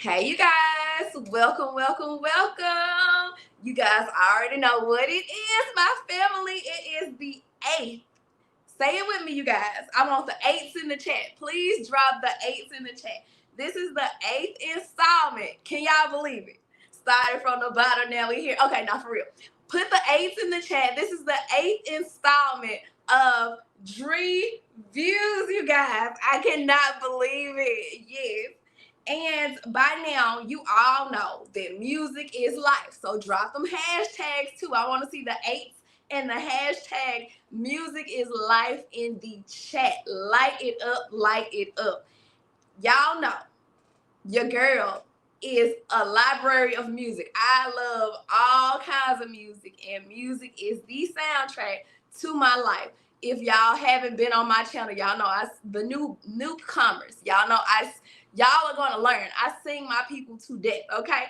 Hey, you guys, welcome, welcome, welcome. You guys already know what it is, my family. It is the 8th. Say it with me, you guys. I want the 8s in the chat. Please drop the 8s in the chat. This is the 8th installment. Can y'all believe it? Started from the bottom, now we here. Okay, now for real. Put the 8s in the chat. This is the 8th installment of DreViews, you guys. I cannot believe it. Yes. And by now, you all know that music is life. So drop them hashtags too. I want to see the 8s and the hashtag music is life in the chat. Light it up, light it up. Y'all know your girl is a library of music. I love all kinds of music, and music is the soundtrack to my life. If y'all haven't been on my channel, y'all know the newcomers. Y'all know y'all are going to learn. I sing my people to death, okay?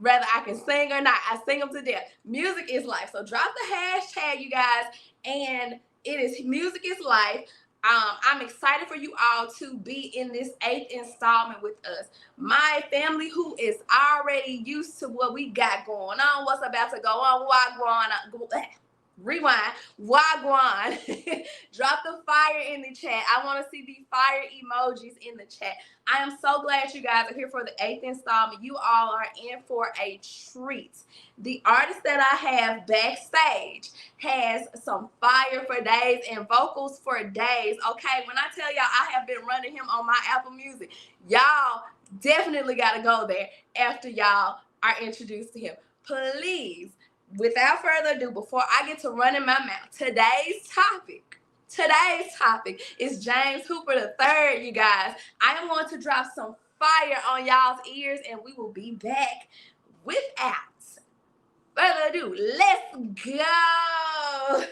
Whether I can sing or not, I sing them to death. Music is life. So drop the hashtag, you guys, and it is music is life. I'm excited for you all to be in this 8th installment with us. My family who is already used to what we got going on, what's about to go on, rewind, wagwan. Drop the fire in the chat. I want to see the fire emojis in the chat. I am so glad you guys are here for the 8th installment. You all are in for a treat. The artist that I have backstage has some fire for days and vocals for days. Okay, when I tell y'all I have been running him on my Apple Music, y'all definitely got to go there after y'all are introduced to him. Please, without further ado, before I get to running my mouth, today's topic is James Hooper III, you guys. I am going to drop some fire on y'all's ears, and we will be back without further ado. Let's go.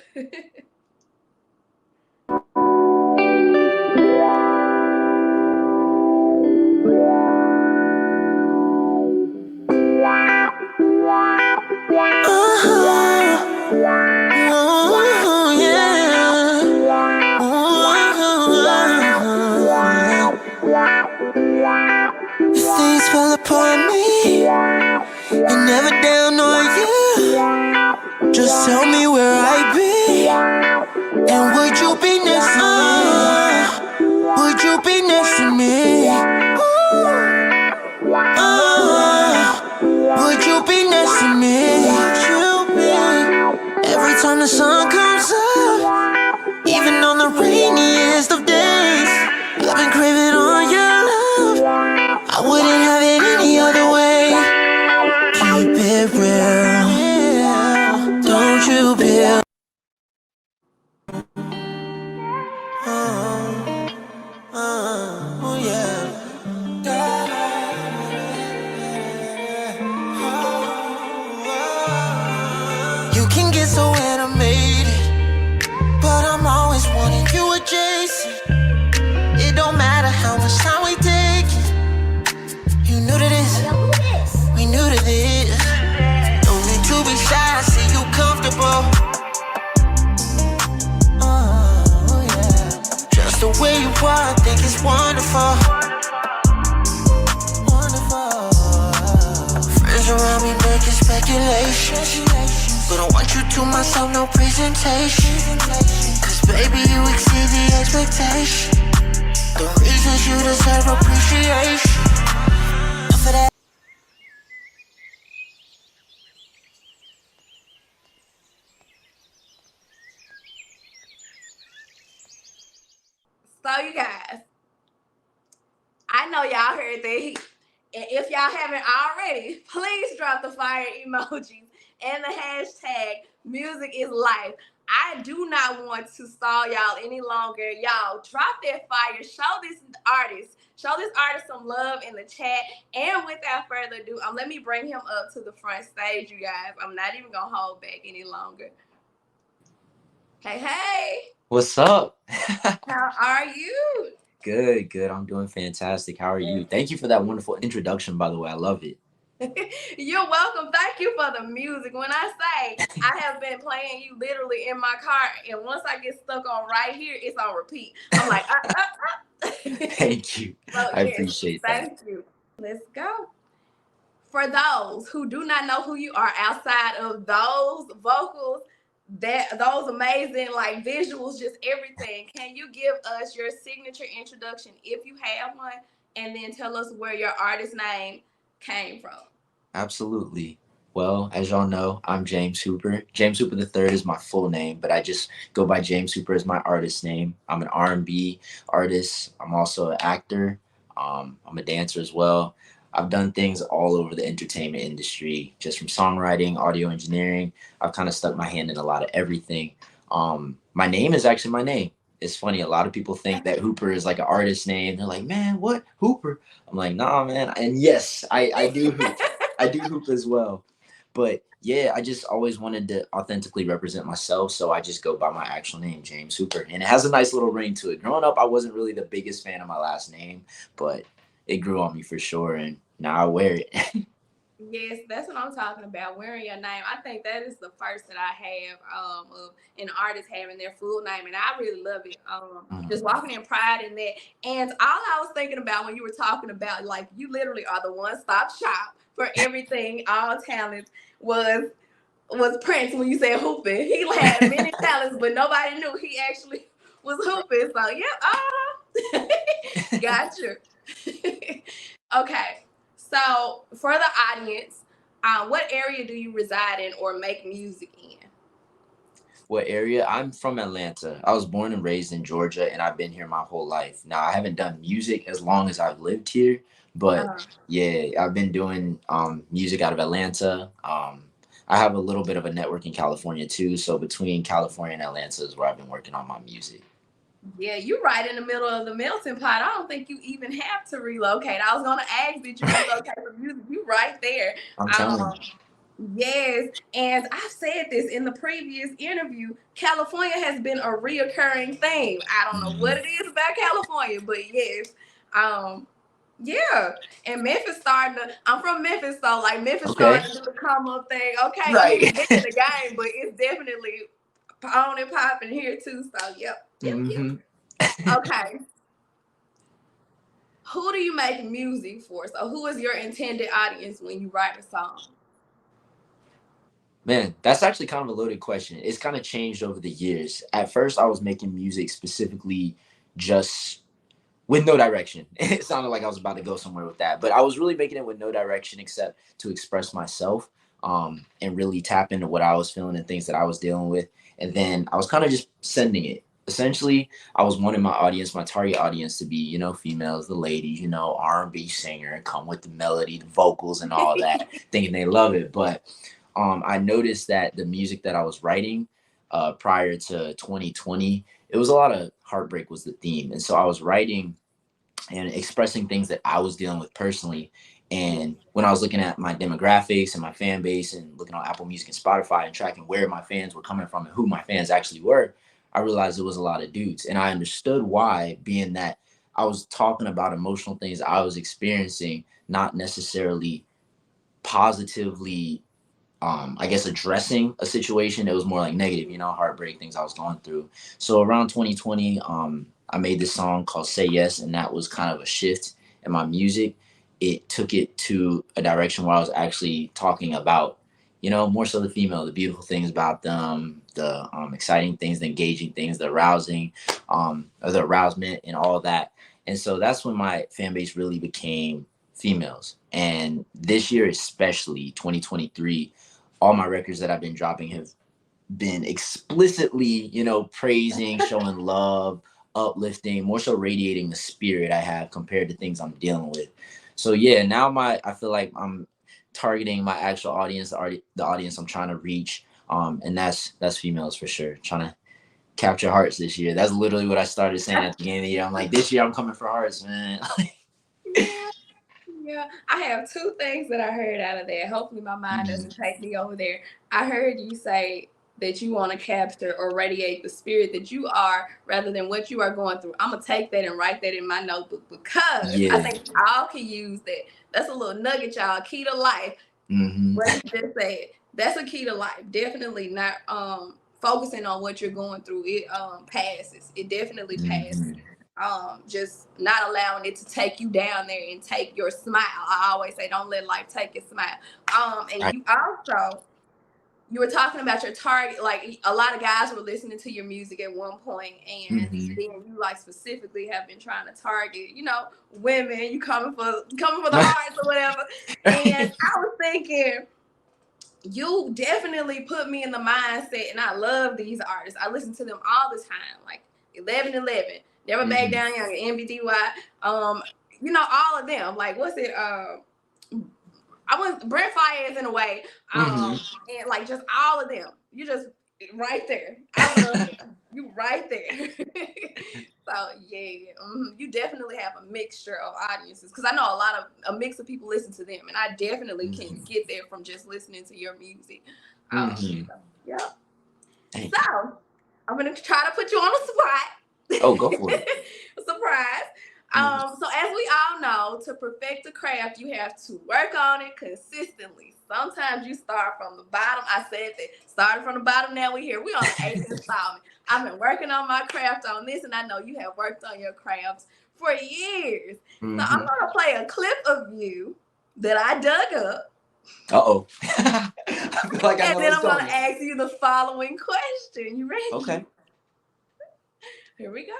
Things fall upon me and never down on you. Just tell me where I be, and would you be next to me? Would you be next to me? Would you be next to me? Would you be? Every time the sun comes up, even on the rainiest of days, I've been craving on your love. I wouldn't have it any other way. Keep it real, don't you feel? Oh yeah. You can get so animated, but I'm always wanting you adjacent. It don't matter how much time we take it. You knew to this, we knew to this. Don't need to be shy, I see you comfortable. Oh yeah. Just the way you are, I think it's wonderful. Wonderful. Friends around me making speculations, but I want you to myself, no presentation. Cause baby, you exceed the expectation. The reasons you deserve appreciation. For that. So you guys, I know y'all heard that heat. And if y'all haven't already, please drop the fire emojis and the hashtag music is life. I do not want to stall y'all any longer. Y'all drop that fire. Show this artist some love in the chat. And without further ado, let me bring him up to the front stage, you guys. I'm not even gonna hold back any longer. Hey. What's up? How are you? Good. I'm doing fantastic. How are you? Thank you for that wonderful introduction, by the way. I love it. You're welcome. Thank you for the music. When I say I have been playing you literally in my car, and once I get stuck on right here, it's on repeat. I'm like, Thank you. So, I appreciate that. Thank you. Let's go. for those who do not know who you are outside of those vocals, that those amazing like visuals, just everything, can you give us your signature introduction if you have one, and then tell us where your artist name came from? Absolutely. Well, as y'all know, I'm James Hooper. James Hooper III is my full name, but I just go by James Hooper as my artist name. I'm an R&B artist. I'm also an actor. I'm a dancer as well. I've done things all over the entertainment industry, just from songwriting, audio engineering. I've kind of stuck my hand in a lot of everything. My name is actually my name. It's funny. A lot of people think that Hooper is like an artist name. They're like, man, what Hooper? I'm like, nah, man. And yes, I do hoop. I do hoop as well. But yeah, I just always wanted to authentically represent myself. So I just go by my actual name, James Hooper. And it has a nice little ring to it. Growing up, I wasn't really the biggest fan of my last name, but it grew on me for sure. And now I wear it. Yes, that's what I'm talking about. Wearing your name. I think that is the first that I have of an artist having their full name, and I really love it. Just walking in pride in that. And all I was thinking about when you were talking about, like, you literally are the one-stop shop for everything, all talents, was Prince when you said hooping. He had many talents, but nobody knew he actually was hooping. So yeah, gotcha. Okay. So, for the audience, what area do you reside in or make music in? What area? I'm from Atlanta. I was born and raised in Georgia, and I've been here my whole life. Now, I haven't done music as long as I've lived here, but yeah, I've been doing music out of Atlanta. I have a little bit of a network in California too. So between California and Atlanta is where I've been working on my music. Yeah, you're right in the middle of the melting pot. I don't think you even have to relocate. I was going to ask, did you relocate for music? You right there. I'm telling you. Yes, and I've said this in the previous interview. California has been a reoccurring theme. I don't know what it is about California, but yes, yeah. And Memphis starting to. I'm from Memphis, so like Memphis starting to do the come up thing. Okay, right. We get in the game, but it's definitely on and popping here too. So yep. Okay. Who do you make music for? So who is your intended audience when you write a song? Man, that's actually kind of a loaded question. It's kind of changed over the years. At first, I was making music specifically just with no direction. It sounded like I was about to go somewhere with that, but I was really making it with no direction except to express myself, and really tap into what I was feeling and things that I was dealing with. And then I was kind of just sending it. Essentially, I was wanting my audience, my target audience, to be, females, the ladies, R&B singer, come with the melody, the vocals, and all that, thinking they love it. But I noticed that the music that I was writing prior to 2020, it was a lot of heartbreak was the theme. And so I was writing and expressing things that I was dealing with personally. And when I was looking at my demographics and my fan base and looking on Apple Music and Spotify and tracking where my fans were coming from and who my fans actually were, I realized it was a lot of dudes. And I understood why, being that I was talking about emotional things I was experiencing, not necessarily positively, I guess, addressing a situation. It was more like negative, heartbreak, things I was going through. So around 2020, I made this song called Say Yes, and that was kind of a shift in my music. It took it to a direction where I was actually talking about, more so the female, the beautiful things about them, the exciting things, the engaging things, the arousing, or the arousement and all that. And so that's when my fan base really became females. And this year, especially 2023, all my records that I've been dropping have been explicitly, praising, showing love, uplifting, more so radiating the spirit I have compared to things I'm dealing with. So yeah, now I feel like I'm targeting my actual audience, the audience I'm trying to reach. And that's females for sure. Trying to capture hearts this year. That's literally what I started saying at the beginning of the year. I'm like, this year I'm coming for hearts, man. Yeah, I have two things that I heard out of that. Hopefully my mind doesn't take me over there. I heard you say that you want to capture or radiate the spirit that you are rather than what you are going through. I'm going to take that and write that in my notebook because I think all can use that. That's a little nugget, y'all. Key to life. What you just said. That's a key to life. Definitely not focusing on what you're going through. It passes. It definitely passes. Just not allowing it to take you down there and take your smile. I always say, don't let life take your smile. And you also, you were talking about your target, like a lot of guys were listening to your music at one point, and then you like specifically have been trying to target, you know, women. You coming for the hearts or whatever. And I was thinking, you definitely put me in the mindset, and I love these artists. I listen to them all the time, like 1111, Never Back Down Young, NBDY, you know, all of them. Like, what's it? I was Brent Fayez in a way, and like just all of them. You just right there. I love you right there. So yeah, you definitely have a mixture of audiences, because I know a mix of people listen to them, and I definitely can get there from just listening to your music. So, yeah. So I'm gonna try to put you on the spot. Oh, go for it. Surprise. So as we all know, to perfect the craft, you have to work on it consistently. Sometimes you start from the bottom. I said that. Started from the bottom, now we're here. We're on the 8th installment. I've been working on my craft on this, and I know you have worked on your crafts for years. So I'm going to play a clip of you that I dug up. Uh-oh. I feel like I know and then I'm going to ask you the following question. You ready? Okay. Here we go.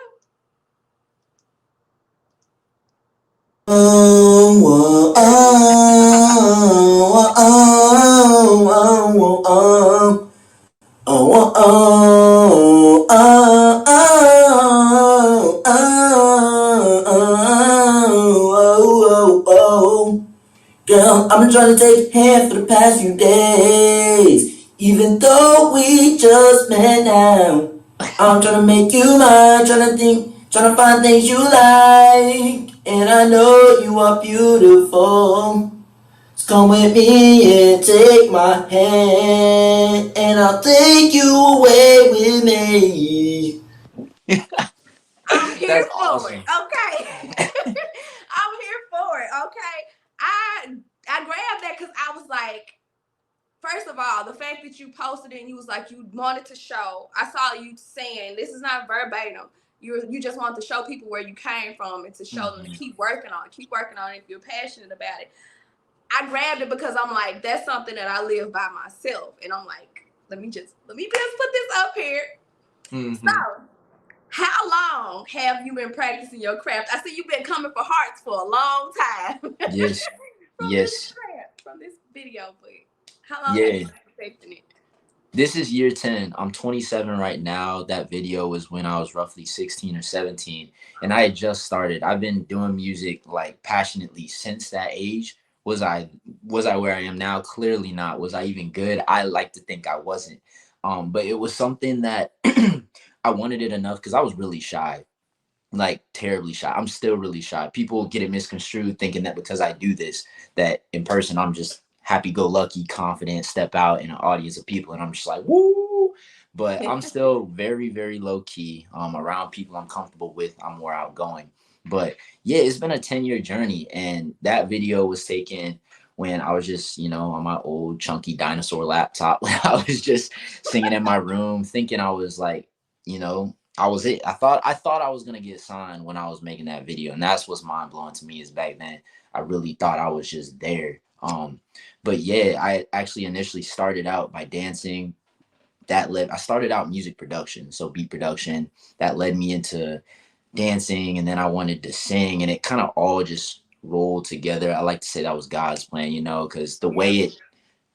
Girl, I've been trying to take hand for the past few days. Even though we just met now, I'm trying to make you mine, trying to find things you like. And I know you are beautiful. So come with me and take my hand, and I'll take you away with me. I'm here for it. Okay. I'm here for it. Okay. I grabbed that because I was like, first of all, the fact that you posted it and you was like, you wanted to show. I saw you saying this is not verbatim. You just want to show people where you came from and to show them to keep working on it. Keep working on it if you're passionate about it. I grabbed it because I'm like, that's something that I live by myself. And I'm like, let me just put this up here. So, how long have you been practicing your craft? I see you've been coming for hearts for a long time. Yes. From this video, but how long have you been perfecting it? This is year 10. I'm 27 right now. That video was when I was roughly 16 or 17. And I had just started. I've been doing music like passionately since that age. Was I where I am now? Clearly not. Was I even good? I like to think I wasn't. But it was something that I wanted it enough because I was really shy. Like terribly shy. I'm still really shy. People get it misconstrued thinking that because I do this, that in person I'm just happy-go-lucky, confident, step out in an audience of people, and I'm just like, woo! But I'm still very, very low-key. Around people I'm comfortable with, I'm more outgoing. But yeah, it's been a 10-year journey, and that video was taken when I was just, you know, on my old chunky dinosaur laptop. I was just singing in my room, thinking I was like, you know, I was it. I thought I was gonna get signed when I was making that video, and that's what's mind blowing to me. Is back then I really thought I was just there. But yeah, I actually initially started out by dancing. I started out music production, so beat production. That led me into dancing, and then I wanted to sing, and it kind of all just rolled together. I like to say that was God's plan, you know, because the way it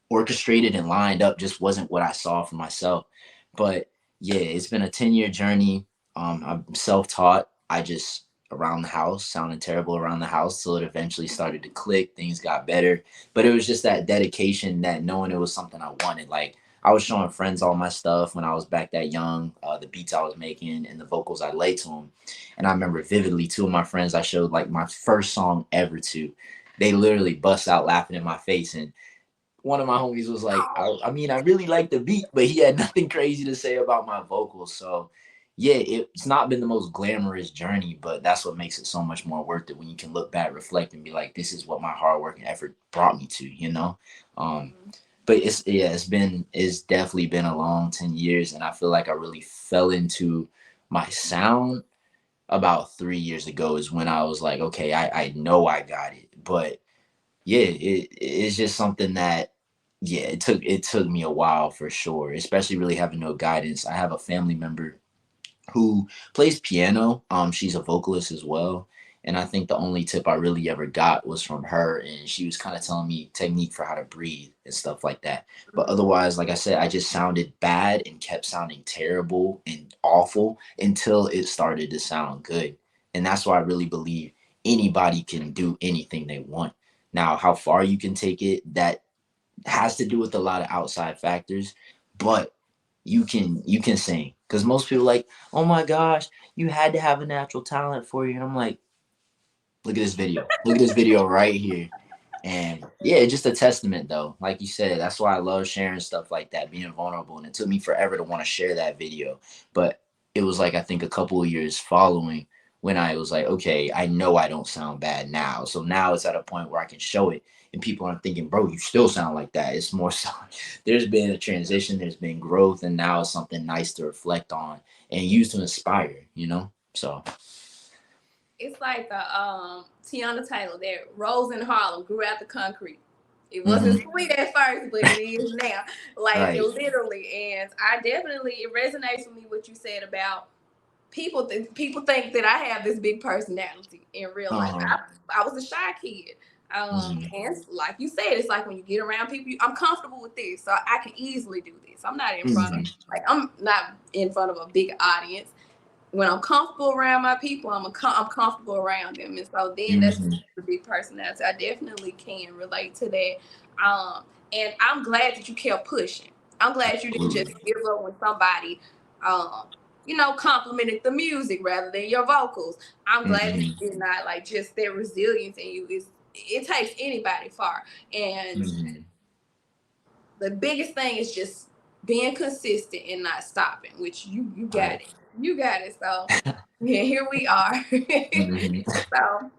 orchestrated and lined up just wasn't what I saw for myself. But yeah, it's been a 10-year journey. I'm self-taught. I just around the house, sounding terrible around the house, till it eventually started to click. Things got better, but it was just that dedication, that knowing it was something I wanted. Like I was showing friends all my stuff when I was back that young, the beats I was making and the vocals I laid to them. And I remember vividly, two of my friends I showed like my first song ever to. They literally bust out laughing in my face, and one of my homies was like, I mean, I really like the beat, but he had nothing crazy to say about my vocals. So yeah, it's not been the most glamorous journey, but that's what makes it so much more worth it when you can look back, reflect, and be like, this is what my hard work and effort brought me to, you know? But it's definitely been a long 10 years, and I feel like I really fell into my sound about 3 years ago is when I was like, okay, I know I got it. But yeah, it's just something that, yeah, it took me a while for sure, especially really having no guidance. I have a family member who plays piano. She's a vocalist as well. And I think the only tip I really ever got was from her. And she was kind of telling me technique for how to breathe and stuff like that. But otherwise, like I said, I just sounded bad and kept sounding terrible and awful until it started to sound good. And that's why I really believe anybody can do anything they want. Now, how far you can take it, that has to do with a lot of outside factors, but you can sing, because most people like, oh my gosh, you had to have a natural talent for you. And I'm like, look at this video right here. And yeah, just a testament though, like you said, that's why I love sharing stuff like that, being vulnerable. And it took me forever to want to share that video, but it was like, I think a couple of years following, when I was like, okay, I know I don't sound bad now, so now it's at a point where I can show it and people aren't thinking, bro, you still sound like that. It's more so there's been a transition, there's been growth, and now it's something nice to reflect on and use to inspire. So It's like the Tiana Taylor that rose in Harlem, grew out the concrete. It mm-hmm. wasn't sweet at first, but it is now. Like Right. literally. And I definitely, it resonates with me what you said about people think that I have this big personality in real life. I was a shy kid. And like you said, it's like when you get around people, I'm comfortable with this, so I can easily do this. I'm not in front of I'm not in front of a big audience. When I'm comfortable around my people, I'm comfortable around them, and so then that's the big personality. I definitely can relate to that. And I'm glad that you kept pushing. I'm glad you didn't just give up when somebody, complimented the music rather than your vocals. I'm glad that you did not, like, just that resilience in you it takes anybody far. And the biggest thing is just being consistent and not stopping, which you got it. You got it. So yeah, here we are. So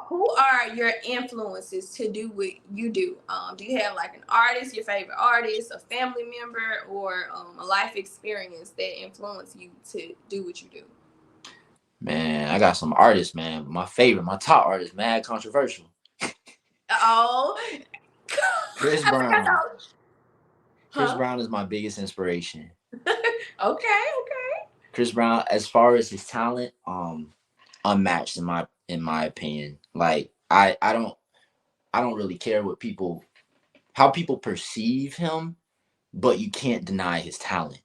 who are your influences to do what you do? Do you have like an artist, your favorite artist, a family member, or a life experience that influenced you to do what you do? Man, I got some artists, man. My top artist, mad controversial. Oh, Chris Brown. Chris Brown is my biggest inspiration. Okay. Chris Brown, as far as his talent, unmatched in my opinion. Like I don't really care how people perceive him, but you can't deny his talent.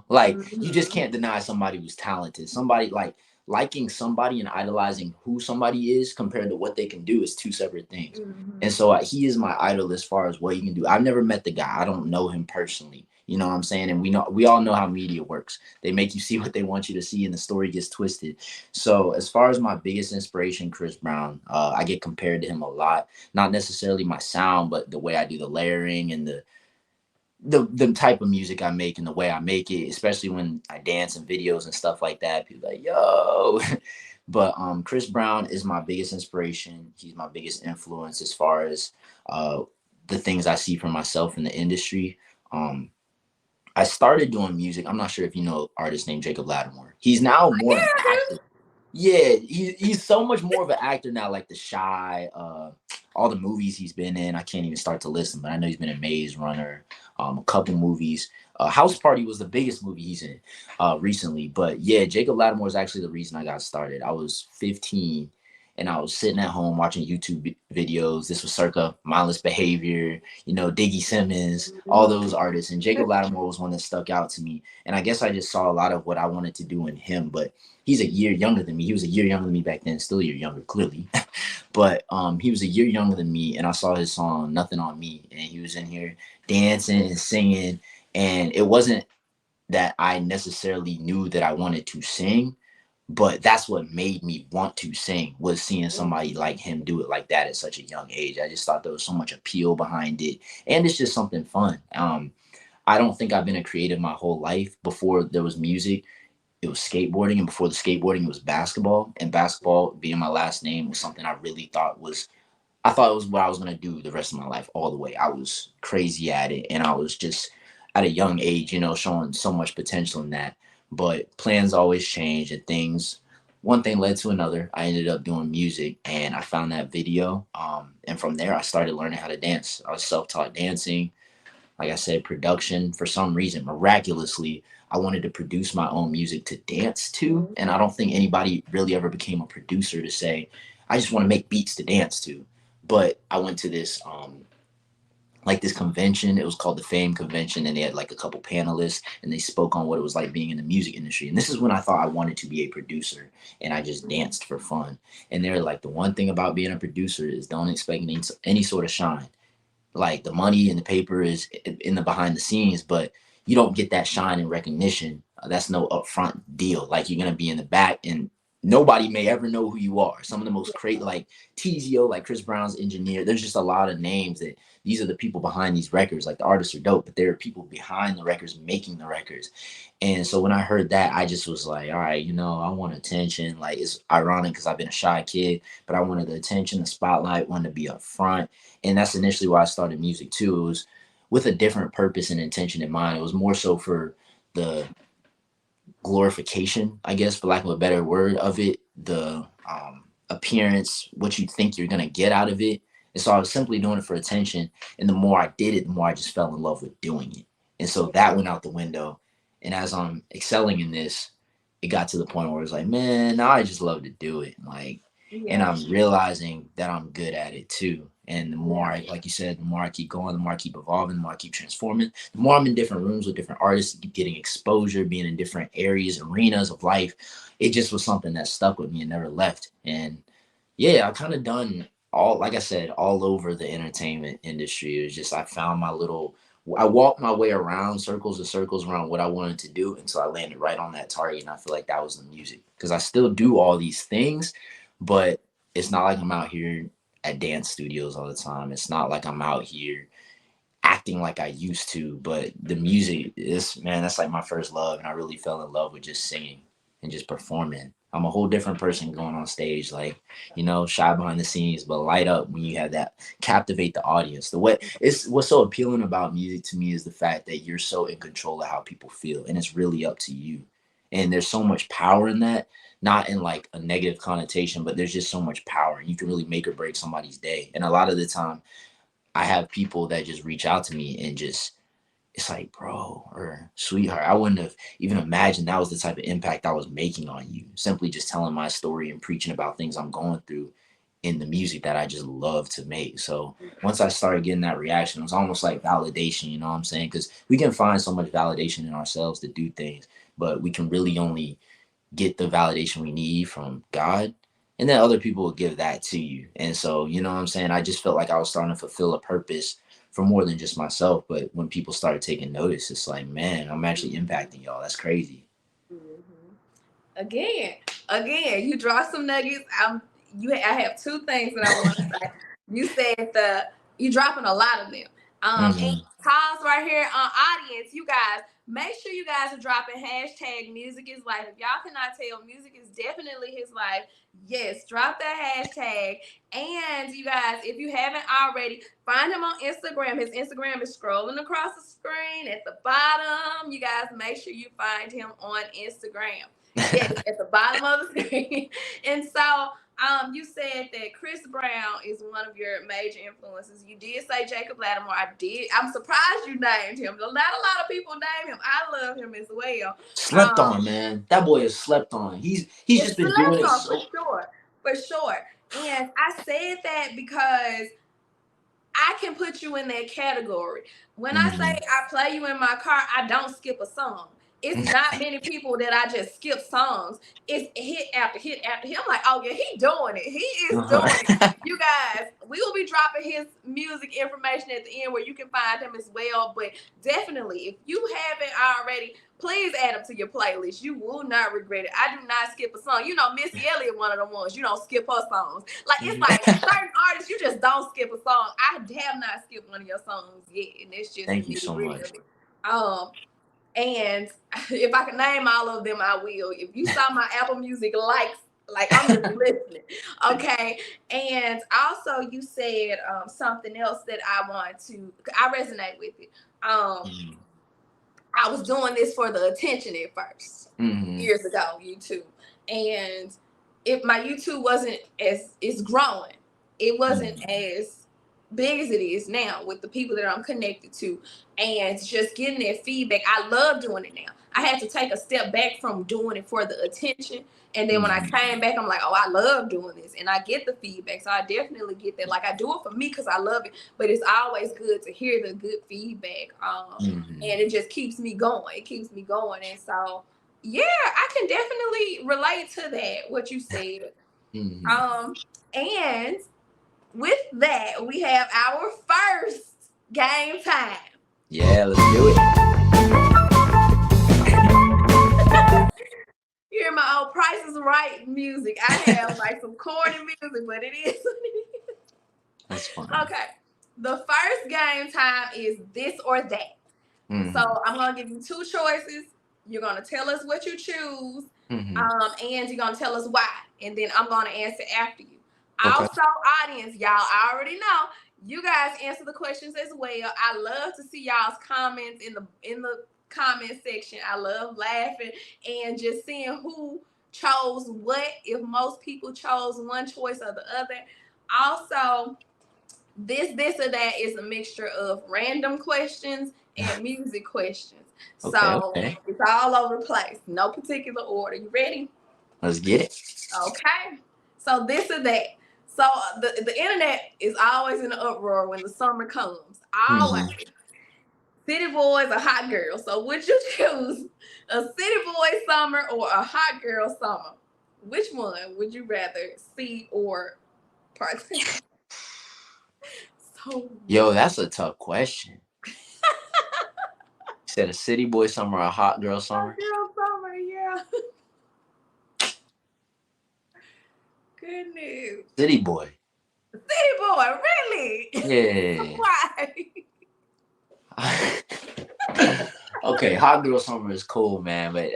Like you just can't deny somebody who's talented. Somebody like liking somebody and idolizing who somebody is compared to what they can do is two separate things. And so he is my idol as far as what he can do. I've never met the guy. I don't know him personally. You know what I'm saying? And we all know how media works. They make you see what they want you to see, and the story gets twisted. So as far as my biggest inspiration, Chris Brown, I get compared to him a lot. Not necessarily my sound, but the way I do the layering and the type of music I make and the way I make it, especially when I dance in videos and stuff like that. People are like, yo. But Chris Brown is my biggest inspiration. He's my biggest influence as far as the things I see for myself in the industry. I started doing music. I'm not sure if you know an artist named Jacob Lattimore. He's now more of an actor. Yeah, he's so much more of an actor now, like The Shy, all the movies he's been in. I can't even start to listen, but I know he's been in Maze Runner, a couple movies. House Party was the biggest movie he's in recently. But yeah, Jacob Lattimore is actually the reason I got started. I was 15 and I was sitting at home watching YouTube videos. This was circa Mindless Behavior, Diggy Simmons, all those artists. And Jacob Lattimore was one that stuck out to me. And I guess I just saw a lot of what I wanted to do in him. But he's a year younger than me. He was a year younger than me back then, still a year younger, clearly. But he was a year younger than me. And I saw his song, Nothing on Me. And he was in here dancing and singing. And it wasn't that I necessarily knew that I wanted to sing, but that's what made me want to sing, was seeing somebody like him do it like that at such a young age. I just thought there was so much appeal behind it. And it's just something fun. I don't think I've been a creative my whole life. Before there was music, it was skateboarding. And before the skateboarding, it was basketball. And basketball being my last name was something I really thought I thought it was what I was going to do the rest of my life all the way. I was crazy at it. And I was just at a young age, showing so much potential in that. But plans always change and things. One thing led to another. I ended up doing music and I found that video. And from there, I started learning how to dance. I was self taught dancing. Like I said, production. For some reason, miraculously, I wanted to produce my own music to dance to. And I don't think anybody really ever became a producer to say, I just want to make beats to dance to. But I went to this like this convention. It was called the Fame Convention, and they had like a couple panelists, and they spoke on what it was like being in the music industry. And this is when I thought I wanted to be a producer, and I just danced for fun. And they're like, the one thing about being a producer is don't expect any sort of shine. Like the money and the paper is in the behind the scenes, but you don't get that shine and recognition. That's no upfront deal. Like you're gonna be in the back and nobody may ever know who you are. Some of the most great, like TZO, like Chris Brown's engineer. There's just a lot of names that these are the people behind these records. Like the artists are dope, but there are people behind the records making the records. And so when I heard that, I just was like, all right, I want attention. Like it's ironic because I've been a shy kid, but I wanted the attention, the spotlight, wanted to be up front. And that's initially why I started music too. It was with a different purpose and intention in mind. It was more so for the glorification, I guess, for lack of a better word of it, the appearance, what you think you're gonna get out of it. And so I was simply doing it for attention. And the more I did it, the more I just fell in love with doing it. And so that went out the window. And as I'm excelling in this, it got to the point where it's like, man, now I just love to do it. Like, and I'm realizing that I'm good at it too. And the more I, like you said, the more I keep going, the more I keep evolving, the more I keep transforming, the more I'm in different rooms with different artists, getting exposure, being in different areas, arenas of life. It just was something that stuck with me and never left. And yeah, I kind of done all, like I said, all over the entertainment industry. It was just, I walked my way around circles and circles around what I wanted to do until I landed right on that target. And I feel like that was the music, because I still do all these things, but it's not like I'm out here at dance studios all the time. It's not like I'm out here acting like I used to, but the music is, man, that's like my first love. And I really fell in love with just singing and just performing. I'm a whole different person going on stage, like, shy behind the scenes, but light up when you have that, captivate the audience. What's so appealing about music to me is the fact that you're so in control of how people feel, and it's really up to you. And there's so much power in that, not in like a negative connotation, but there's just so much power, and you can really make or break somebody's day. And a lot of the time, I have people that just reach out to me and just, it's like, bro or sweetheart, I wouldn't have even imagined that was the type of impact I was making on you. Simply just telling my story and preaching about things I'm going through in the music that I just love to make. So once I started getting that reaction, it was almost like validation, you know what I'm saying? Because we can find so much validation in ourselves to do things, but we can really only get the validation we need from God. And then other people will give that to you. And so, you know what I'm saying? I just felt like I was starting to fulfill a purpose for more than just myself. But when people started taking notice, it's like, man, I'm actually impacting y'all. That's crazy. Again, you draw some nuggets. I have two things that I want to say. You said you dropping a lot of them. And pause right here on audience, you guys. Make sure you guys are dropping hashtag music is life. If y'all cannot tell, music is definitely his life. Yes, drop that hashtag. And you guys, if you haven't already, find him on Instagram. His Instagram is scrolling across the screen at the bottom. You guys, make sure you find him on Instagram. Yes, at the bottom of the screen. And so you said that Chris Brown is one of your major influences. You did say Jacob Lattimore. I'm surprised you named him. Not a lot of people name him. I love him as well. Slept on, man. That boy is slept on. He's just been doing it so. For sure. And I said that because I can put you in that category. When I say I play you in my car, I don't skip a song. It's not many people that I just skip songs. It's hit after hit after hit. I'm like, oh yeah, he doing it. He is doing it. You guys, we will be dropping his music information at the end where you can find him as well. But definitely, if you haven't already, please add him to your playlist. You will not regret it. I do not skip a song. Missy Elliott, one of the ones, you don't skip her songs. Like, it's like certain artists, you just don't skip a song. I have not skipped one of your songs yet. And it's just thank you so much. And if I can name all of them, I will. If you saw my Apple Music likes, like I'm just listening. Okay. And also you said something else that I resonate with it. I was doing this for the attention at first, years ago, YouTube. And my YouTube wasn't it's growing. It wasn't as big as it is now with the people that I'm connected to, and just getting that feedback. I love doing it now. I had to take a step back from doing it for the attention, and then when I came back, I'm like, oh, I love doing this, and I get the feedback. So I definitely get that. Like, I do it for me because I love it, but it's always good to hear the good feedback, and it just keeps me going. It keeps me going, and so yeah, I can definitely relate to that. What you said, and with that, we have our first game time. Yeah, let's do it. You hear my old Price is Right music. I have like some corny music, but it is what it is. That's fun. Okay. The first game time is this or that. So I'm going to give you two choices. You're going to tell us what you choose, and you're going to tell us why. And then I'm going to answer after you. Okay. Also, audience, y'all already know, you guys answer the questions as well. I love to see y'all's comments in the comment section. I love laughing and just seeing who chose what, if most people chose one choice or the other. Also, this or that is a mixture of random questions and music questions. Okay. It's all over the place. No particular order. You ready? Let's get it. Okay. So this or that. So the internet is always in an uproar when the summer comes. Always. City boys or hot girls. So would you choose a city boy summer or a hot girl summer? Which one would you rather see or partake? Yo, that's a tough question. You said a city boy summer or a hot girl summer? Hot girl summer, yeah. Goodness. City boy. City boy, really? Yeah. Why? Okay, hot girl summer is cool, man, but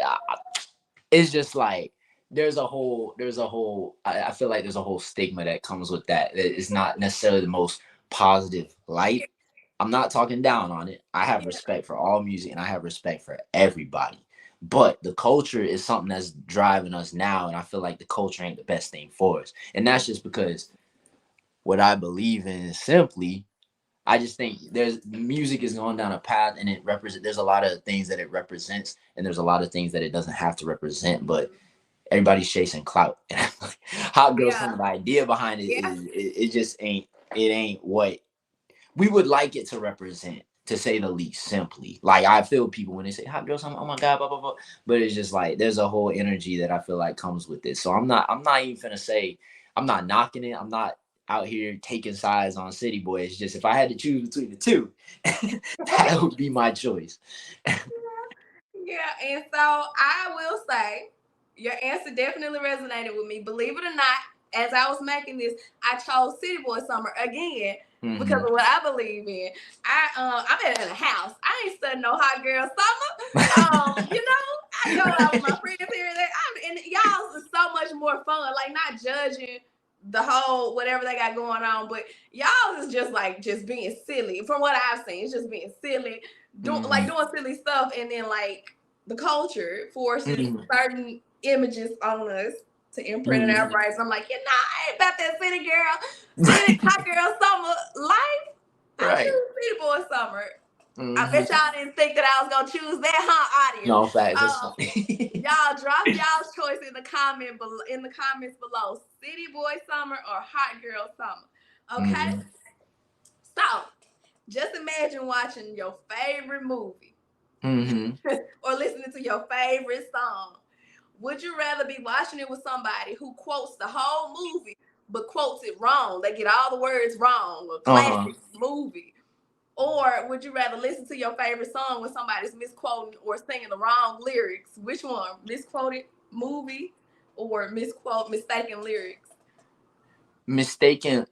it's just like there's a whole I feel like there's a whole stigma that comes with that. It's not necessarily the most positive light. I'm not talking down on it. I have respect for all music and I have respect for everybody. But the culture is something that's driving us now, and I feel like the culture ain't the best thing for us. And that's just because what I believe in is simply, I just think music is going down a path, and there's a lot of things that it represents, and there's a lot of things that it doesn't have to represent, but everybody's chasing clout. Hot girl summer, the idea behind it is it just ain't what we would like it to represent, to say the least, simply. Like, I feel people when they say hot girl summer, oh my God, blah, blah, blah. But it's just like there's a whole energy that I feel like comes with it. So I'm not even gonna say, I'm not knocking it. I'm not out here taking sides on city boy. It's just, if I had to choose between the two, that would be my choice. Yeah, and so I will say your answer definitely resonated with me. Believe it or not, as I was making this, I chose city boy summer again because of what I believe in. I'm in a house. I ain't studying no hot girl summer. You know, I go out with my friends here and there. And y'all is so much more fun. Like, not judging the whole whatever they got going on, but y'all is just being silly. From what I've seen, it's just being silly, doing silly stuff, and then like the culture forces certain images on us to imprint it out right. So I'm like, I ain't about that city hot girl summer life. I choose city boy summer. I bet y'all didn't think that I was gonna choose that, huh, audience? No, facts. Y'all drop y'all's choice in the comments below. City boy summer or hot girl summer. Okay. So just imagine watching your favorite movie or listening to your favorite song. Would you rather be watching it with somebody who quotes the whole movie but quotes it wrong? They get all the words wrong. A classic movie. Or would you rather listen to your favorite song when somebody's misquoting or singing the wrong lyrics? Which one? Misquoted movie or mistaken lyrics? Mistaken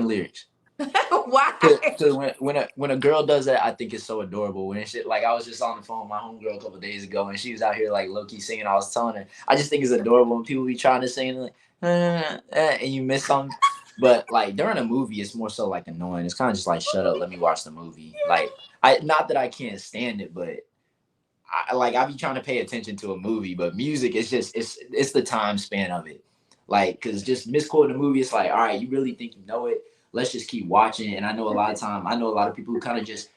lyrics. Why? Because when a girl does that, I think it's so adorable. When it's like, I was just on the phone with my homegirl a couple of days ago, and she was out here like low-key singing. I was telling her, I just think it's adorable when people be trying to sing like, and you miss something. But like during a movie, it's more so like annoying. It's kind of just like, shut up, let me watch the movie. Like, not that I can't stand it, but I be trying to pay attention to a movie, but music is just it's the time span of it. Like, cause just misquoting a movie, it's like, all right, you really think you know it? Let's just keep watching. And I know a lot of people who kind of just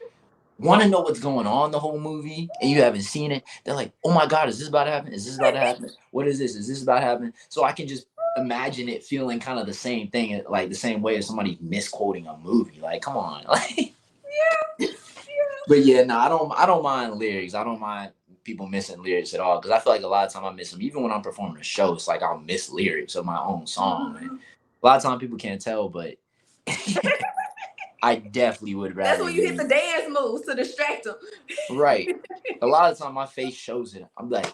want to know what's going on the whole movie, and you haven't seen it. They're like, oh my God, is this about to happen? Is this about to happen? What is this? Is this about to happen? So I can just imagine it feeling kind of the same thing, like the same way as somebody misquoting a movie. Like, come on. Like, Yeah. but yeah, no, I don't mind lyrics. I don't mind people missing lyrics at all, because I feel like a lot of time I miss them. Even when I'm performing a show, it's like I'll miss lyrics of my own song. And a lot of time people can't tell, but I definitely would rather. That's when you hit the dance moves to distract them. Right. A lot of time my face shows it. I'm like,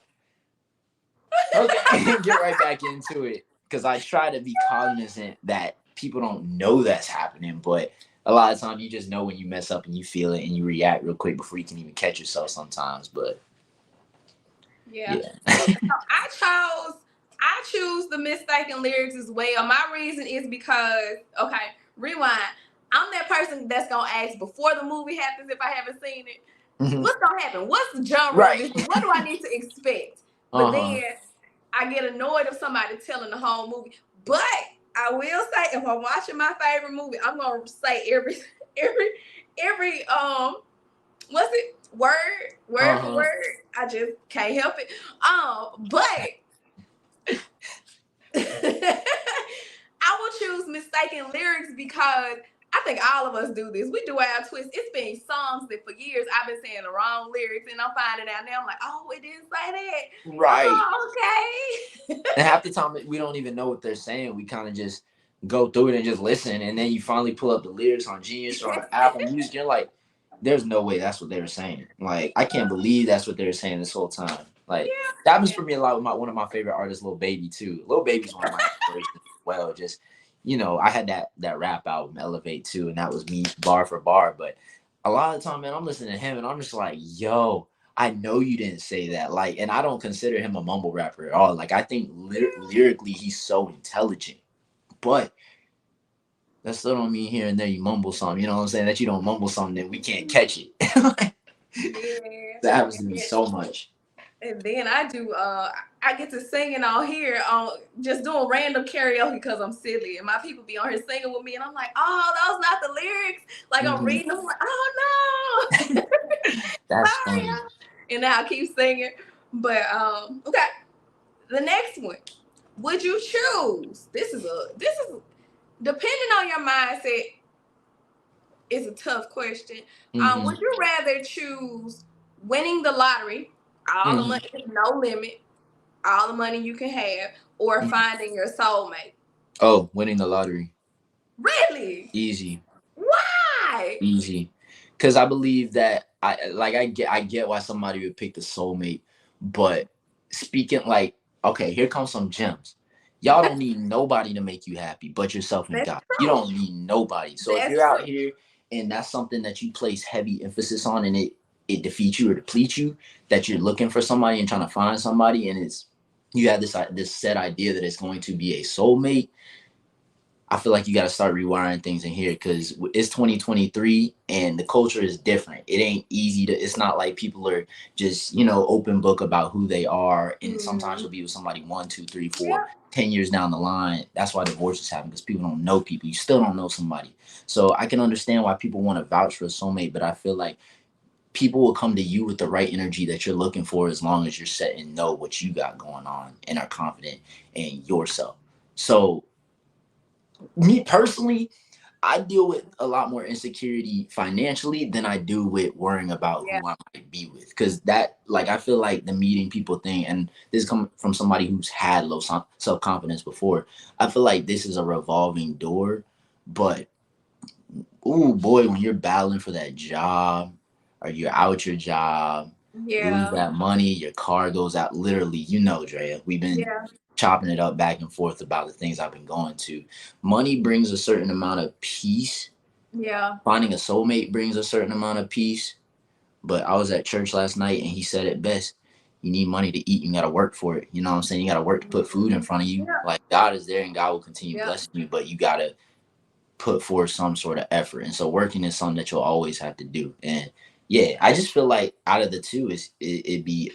okay, get right back into it, because I try to be cognizant that people don't know that's happening, but a lot of times you just know when you mess up and you feel it and you react real quick before you can even catch yourself sometimes. But yeah. So I choose the mistaken lyrics as well. My reason is because, okay, rewind. I'm that person that's gonna ask before the movie happens if I haven't seen it. What's gonna happen? What's the genre of this? What do I need to expect? But then I get annoyed if somebody telling the whole movie. But I will say, if I'm watching my favorite movie, I'm gonna say every what's it? Word for word. I just can't help it. But I will choose mistaken lyrics because I think all of us do this. We do our twist. It's been songs that for years I've been saying the wrong lyrics, and I'm finding out now. I'm like, oh, it didn't say that. Right. Oh, okay. And half the time we don't even know what they're saying. We kind of just go through it and just listen, and then you finally pull up the lyrics on Genius or on Apple Music. You're like, there's no way that's what they were saying. Like, I can't believe that's what they were saying this whole time. Like, that happens for me a lot with one of my favorite artists, Lil Baby, too. Lil Baby's one of my inspirations as well. Just, you know, I had that rap album, Elevate, too, and that was me bar for bar. But a lot of the time, man, I'm listening to him, and I'm just like, yo, I know you didn't say that. Like, and I don't consider him a mumble rapper at all. Like, I think lyrically he's so intelligent. But that still don't mean here and there you mumble something. You know what I'm saying? That you don't mumble something, then we can't catch it. That happens to me so much. And then I do, I get to singing on here, just doing random karaoke because I'm silly. And my people be on here singing with me. And I'm like, oh, those not the lyrics. Like, I'm reading them. I'm like, oh, no. That's sorry. funny. And now I keep singing. But, okay. The next one. Would you choose? This is depending on your mindset, it's a tough question. Would you rather choose winning the lottery, all the money, no limit, all the money you can have, or finding your soulmate? Oh, winning the lottery. Really? Easy. Why? Easy. Because I believe that I get why somebody would pick the soulmate, but speaking like, okay, here comes some gems. Y'all don't need nobody to make you happy but yourself and God. You don't need nobody. So if you're out here and that's something that you place heavy emphasis on, and it defeats you or depletes you, that you're looking for somebody and trying to find somebody, and you have this set idea that it's going to be a soulmate, I feel like you got to start rewiring things in here, because it's 2023 and the culture is different. It ain't easy it's not like people are just, open book about who they are. And sometimes you'll be with somebody 1, 2, 3, 4, 10 years down the line. That's why divorces happen, because people don't know people. You still don't know somebody. So I can understand why people want to vouch for a soulmate, but I feel like people will come to you with the right energy that you're looking for, as long as you're set and know what you got going on and are confident in yourself. So me personally, I deal with a lot more insecurity financially than I do with worrying about who I might be with. Because that, I feel like the meeting people thing, and this comes from somebody who's had low self-confidence before, I feel like this is a revolving door. But, oh boy, when you're battling for that job, or you're out your job, lose that money, your car goes out, literally, Drea, we've been chopping it up back and forth about the things I've been going to. Money brings a certain amount of peace. Yeah. Finding a soulmate brings a certain amount of peace. But I was at church last night, and he said it best. You need money to eat. You got to work for it. You know what I'm saying? You got to work to put food in front of you. Yeah. Like, God is there and God will continue blessing you, but you got to put forth some sort of effort. And so working is something that you'll always have to do. And yeah, I just feel like out of the two, it'd be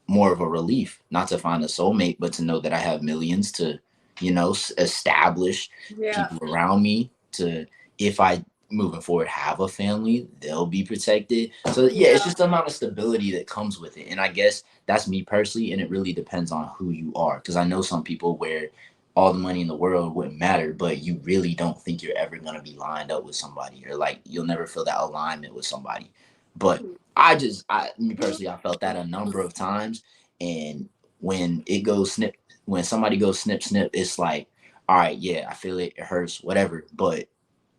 more of a relief not to find a soulmate, but to know that I have millions to, establish Yeah. people around me to, if I moving forward have a family, they'll be protected. So yeah, it's Yeah. just the amount of stability that comes with it. And I guess that's me personally, and it really depends on who you are. Because I know some people where all the money in the world wouldn't matter, but you really don't think you're ever gonna be lined up with somebody, or like you'll never feel that alignment with somebody. But me personally, I felt that a number of times. And when it goes snip, when somebody goes snip, snip, it's like, all right, yeah, I feel it, it hurts, whatever. But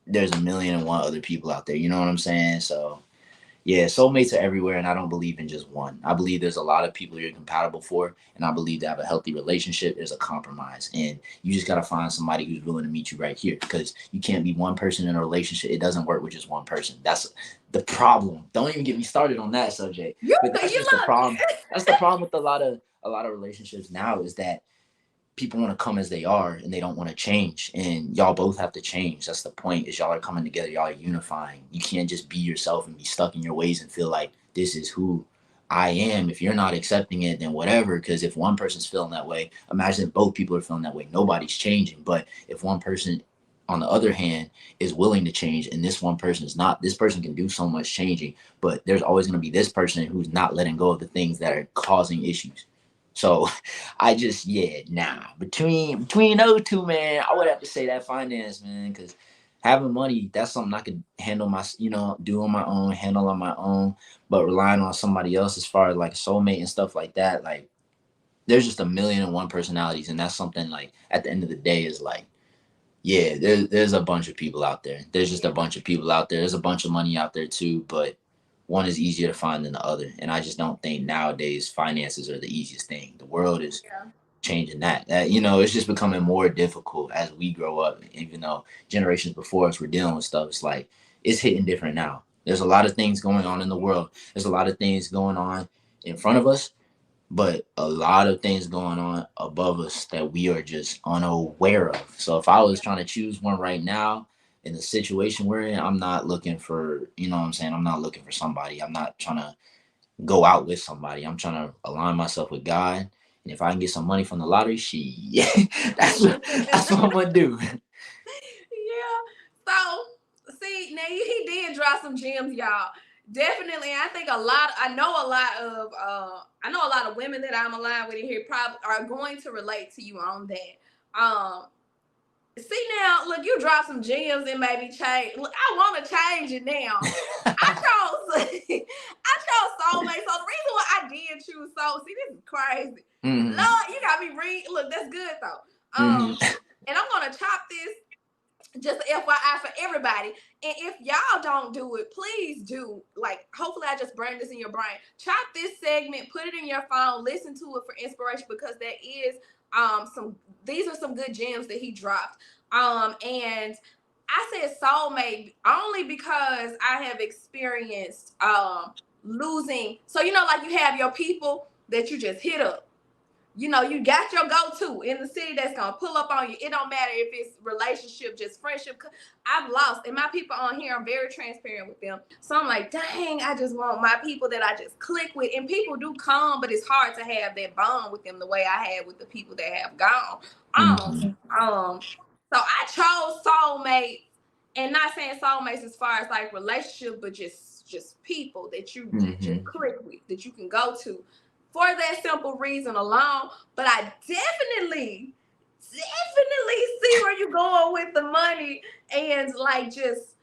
there's a million and one other people out there. You know what I'm saying? So yeah, soulmates are everywhere, and I don't believe in just one. I believe there's a lot of people you're compatible for, and I believe to have a healthy relationship, there's a compromise, and you just gotta find somebody who's willing to meet you right here, because you can't be one person in a relationship. It doesn't work with just one person. That's the problem. Don't even get me started on that subject. But that's You just the look. problem. That's the problem with a lot of relationships now, is that people want to come as they are and they don't want to change, and y'all both have to change. That's the point, is y'all are coming together, y'all are unifying. You can't just be yourself and be stuck in your ways and feel like this is who I am. If you're not accepting it, then whatever. Because if one person's feeling that way, imagine if both people are feeling that way, nobody's changing. But if one person on the other hand is willing to change, and this one person is not, this person can do so much changing, but there's always going to be this person who's not letting go of the things that are causing issues. So I just, between those two, man, I would have to say that finance, man, because having money, that's something I could handle do on my own, handle on my own. But relying on somebody else as far as like soulmate and stuff like that, like there's just a million and one personalities, and that's something like at the end of the day is like, yeah, there's a bunch of people out there. There's just a bunch of people out there. There's a bunch of money out there too, but one is easier to find than the other. And I just don't think nowadays finances are the easiest thing. The world is Yeah. changing that. It's just becoming more difficult as we grow up. Even though generations before us were dealing with stuff, it's like it's hitting different now. There's a lot of things going on in the world. There's a lot of things going on in front of us, but a lot of things going on above us that we are just unaware of. So if I was trying to choose one right now in the situation we're in, I'm not looking for, what I'm saying? I'm not looking for somebody. I'm not trying to go out with somebody. I'm trying to align myself with God. And if I can get some money from the lottery, yeah, that's what I'm gonna do. Yeah. So, see, now he did drop some gems, y'all. Definitely, I think I know a lot of women that I'm aligned with in here probably are going to relate to you on that. See now, look, you dropped some gems and maybe change. Look, I want to change it now. I chose, I chose soulmate. So the reason why I did choose soul, see, this is crazy. Mm-hmm. Lord, you got me read. Look, that's good though. And I'm gonna chop this just FYI for everybody. And if y'all don't do it, please do. Like, hopefully I just burned this in your brain. Chop this segment, put it in your phone, listen to it for inspiration, because there is these are some good gems that he dropped. And I said soulmate only because I have experienced losing. So like you have your people that you just hit up. You got your go-to in the city that's gonna pull up on you. It don't matter if it's relationship, just friendship. I've lost, and my people on here, I'm very transparent with them. So I'm like, dang, I just want my people that I just click with. And people do come, but it's hard to have that bond with them the way I had with the people that have gone. So I chose soulmates, and not saying soulmates as far as like relationship, but just people that you just click with, that you can go to, for that simple reason alone. But I definitely see where you're going with the money, and like just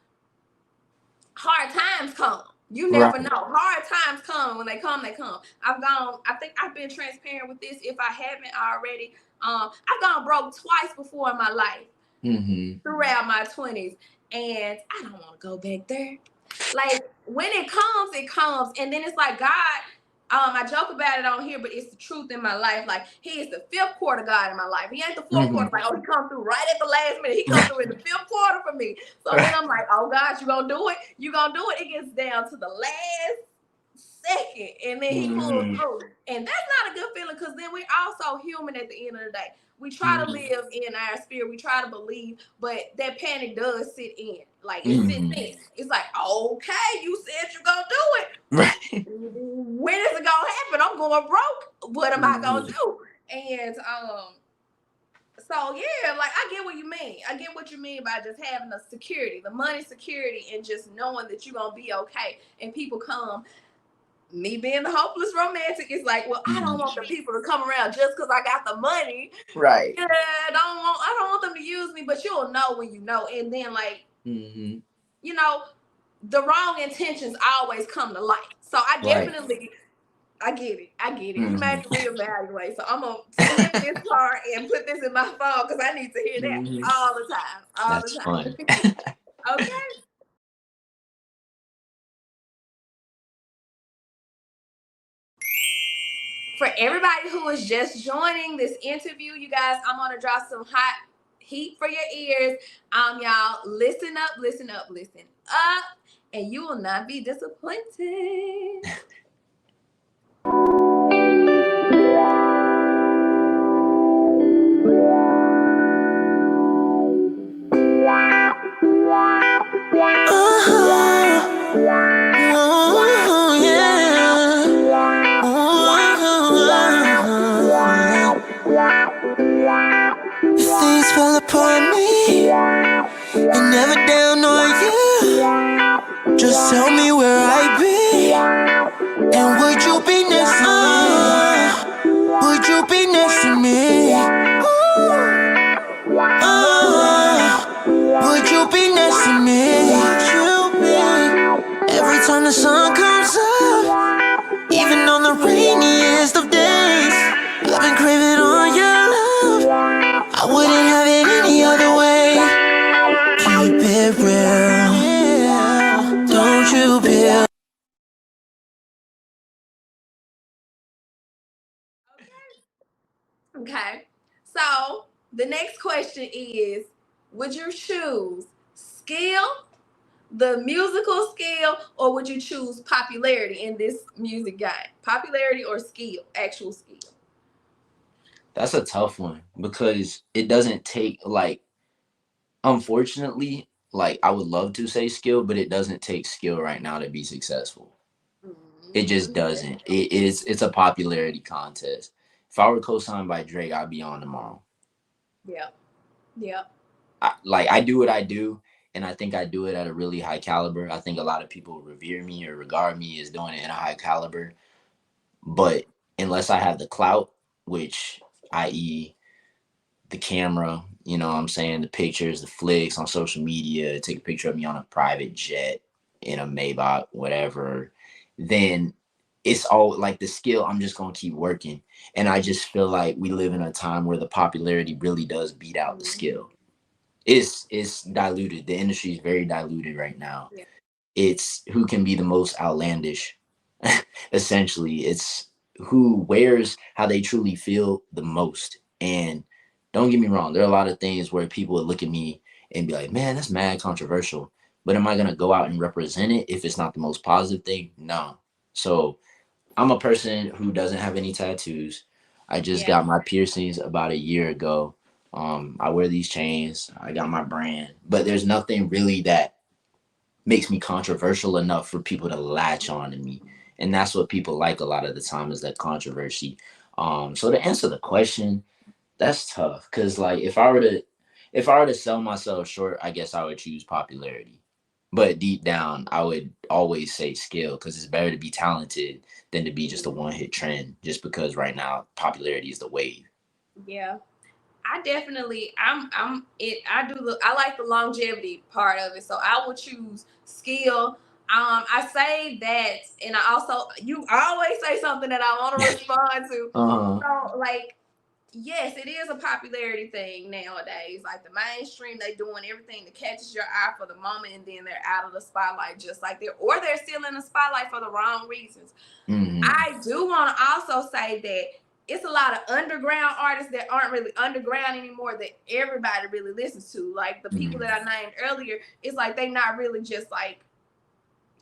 hard times come. You never know. Hard times come. When they come, they come. I think I've been transparent with this. If I haven't already, I've gone broke twice before in my life, throughout my 20s. And I don't want to go back there. Like, when it comes, it comes. And then it's like, God, I joke about it on here, but it's the truth in my life. Like, he is the fifth quarter God in my life. He ain't the fourth quarter. Like, he come through right at the last minute. He comes through in the fifth quarter for me. So then I'm like, oh gosh, you gonna do it? You gonna do it? It gets down to the last second, and then he pulled through. And that's not a good feeling, because then we're also human at the end of the day. We try to live in our spirit. We try to believe, but that panic does sit in. Like, it sits in. It's like, okay, you said you're going to do it. Right. When is it going to happen? I'm going broke. What am I going to do? And so, yeah, like, I get what you mean. I get what you mean by just having the security, the money security, and just knowing that you're going to be okay. And people come. Me being the hopeless romantic is like, well, I don't want the people to come around just because I got the money. Right. Yeah, I don't want them to use me, but you'll know when you know. And then, like, you know, the wrong intentions always come to light. So I definitely, I get it. You made me reevaluate. So I'm going to snip this part and put this in my phone, because I need to hear that all the time. That's fun. Okay. For everybody who is just joining this interview, you guys, I'm going to drop some hot heat for your ears. Y'all, listen up, and you will not be disappointed. Things fall upon me, and never down on you. Just tell me where I be, and would you be next to me? Would you be next to me? Would you be next to me? Would you be? Every time the sun comes up, even on the rainiest of days, I've been craving all your love. I wouldn't have it any other way. Keep it real, don't you feel? Okay. So the next question is, would you choose skill, the musical skill, or would you choose popularity in this music game? Popularity or skill, actual skill? That's a tough one, because it doesn't take, like, unfortunately, like, I would love to say skill, but it doesn't take skill right now to be successful. It just doesn't. It's a popularity contest. If I were co-signed by Drake, I'd be on tomorrow. Yeah. I do what I do, and I think I do it at a really high caliber. I think a lot of people revere me or regard me as doing it in a high caliber. But unless I have the clout, which, i.e., the camera, you know what I'm saying, the pictures, the flicks on social media, take a picture of me on a private jet in a Maybach, whatever, then it's all like the skill. I'm just going to keep working. And I just feel like we live in a time where the popularity really does beat out the skill. It's diluted. The industry is very diluted right now. Yeah. It's who can be the most outlandish. Essentially, it's who wears how they truly feel the most. And don't get me wrong, there are a lot of things where people would look at me and be like, man, that's mad controversial. But am I going to go out and represent it if it's not the most positive thing? No. So I'm a person who doesn't have any tattoos. I just got my piercings about a year ago. I wear these chains. I got my brand. But there's nothing really that makes me controversial enough for people to latch on to me. And that's what people like a lot of the time, is that controversy. So to answer the question, that's tough, because like if I were to sell myself short, I guess I would choose popularity. But deep down, I would always say skill, because it's better to be talented than to be just a one-hit trend, just because right now popularity is the wave. Yeah. I definitely, I like the longevity part of it. So I would choose skill. I say that, and I always say something that I want to respond to. So, like, yes, it is a popularity thing nowadays. Like, the mainstream, they doing everything that catches your eye for the moment, and then they're out of the spotlight just like they're still in the spotlight for the wrong reasons. I do want to also say that it's a lot of underground artists that aren't really underground anymore that everybody really listens to. Like the people that I named earlier, it's like they not really just like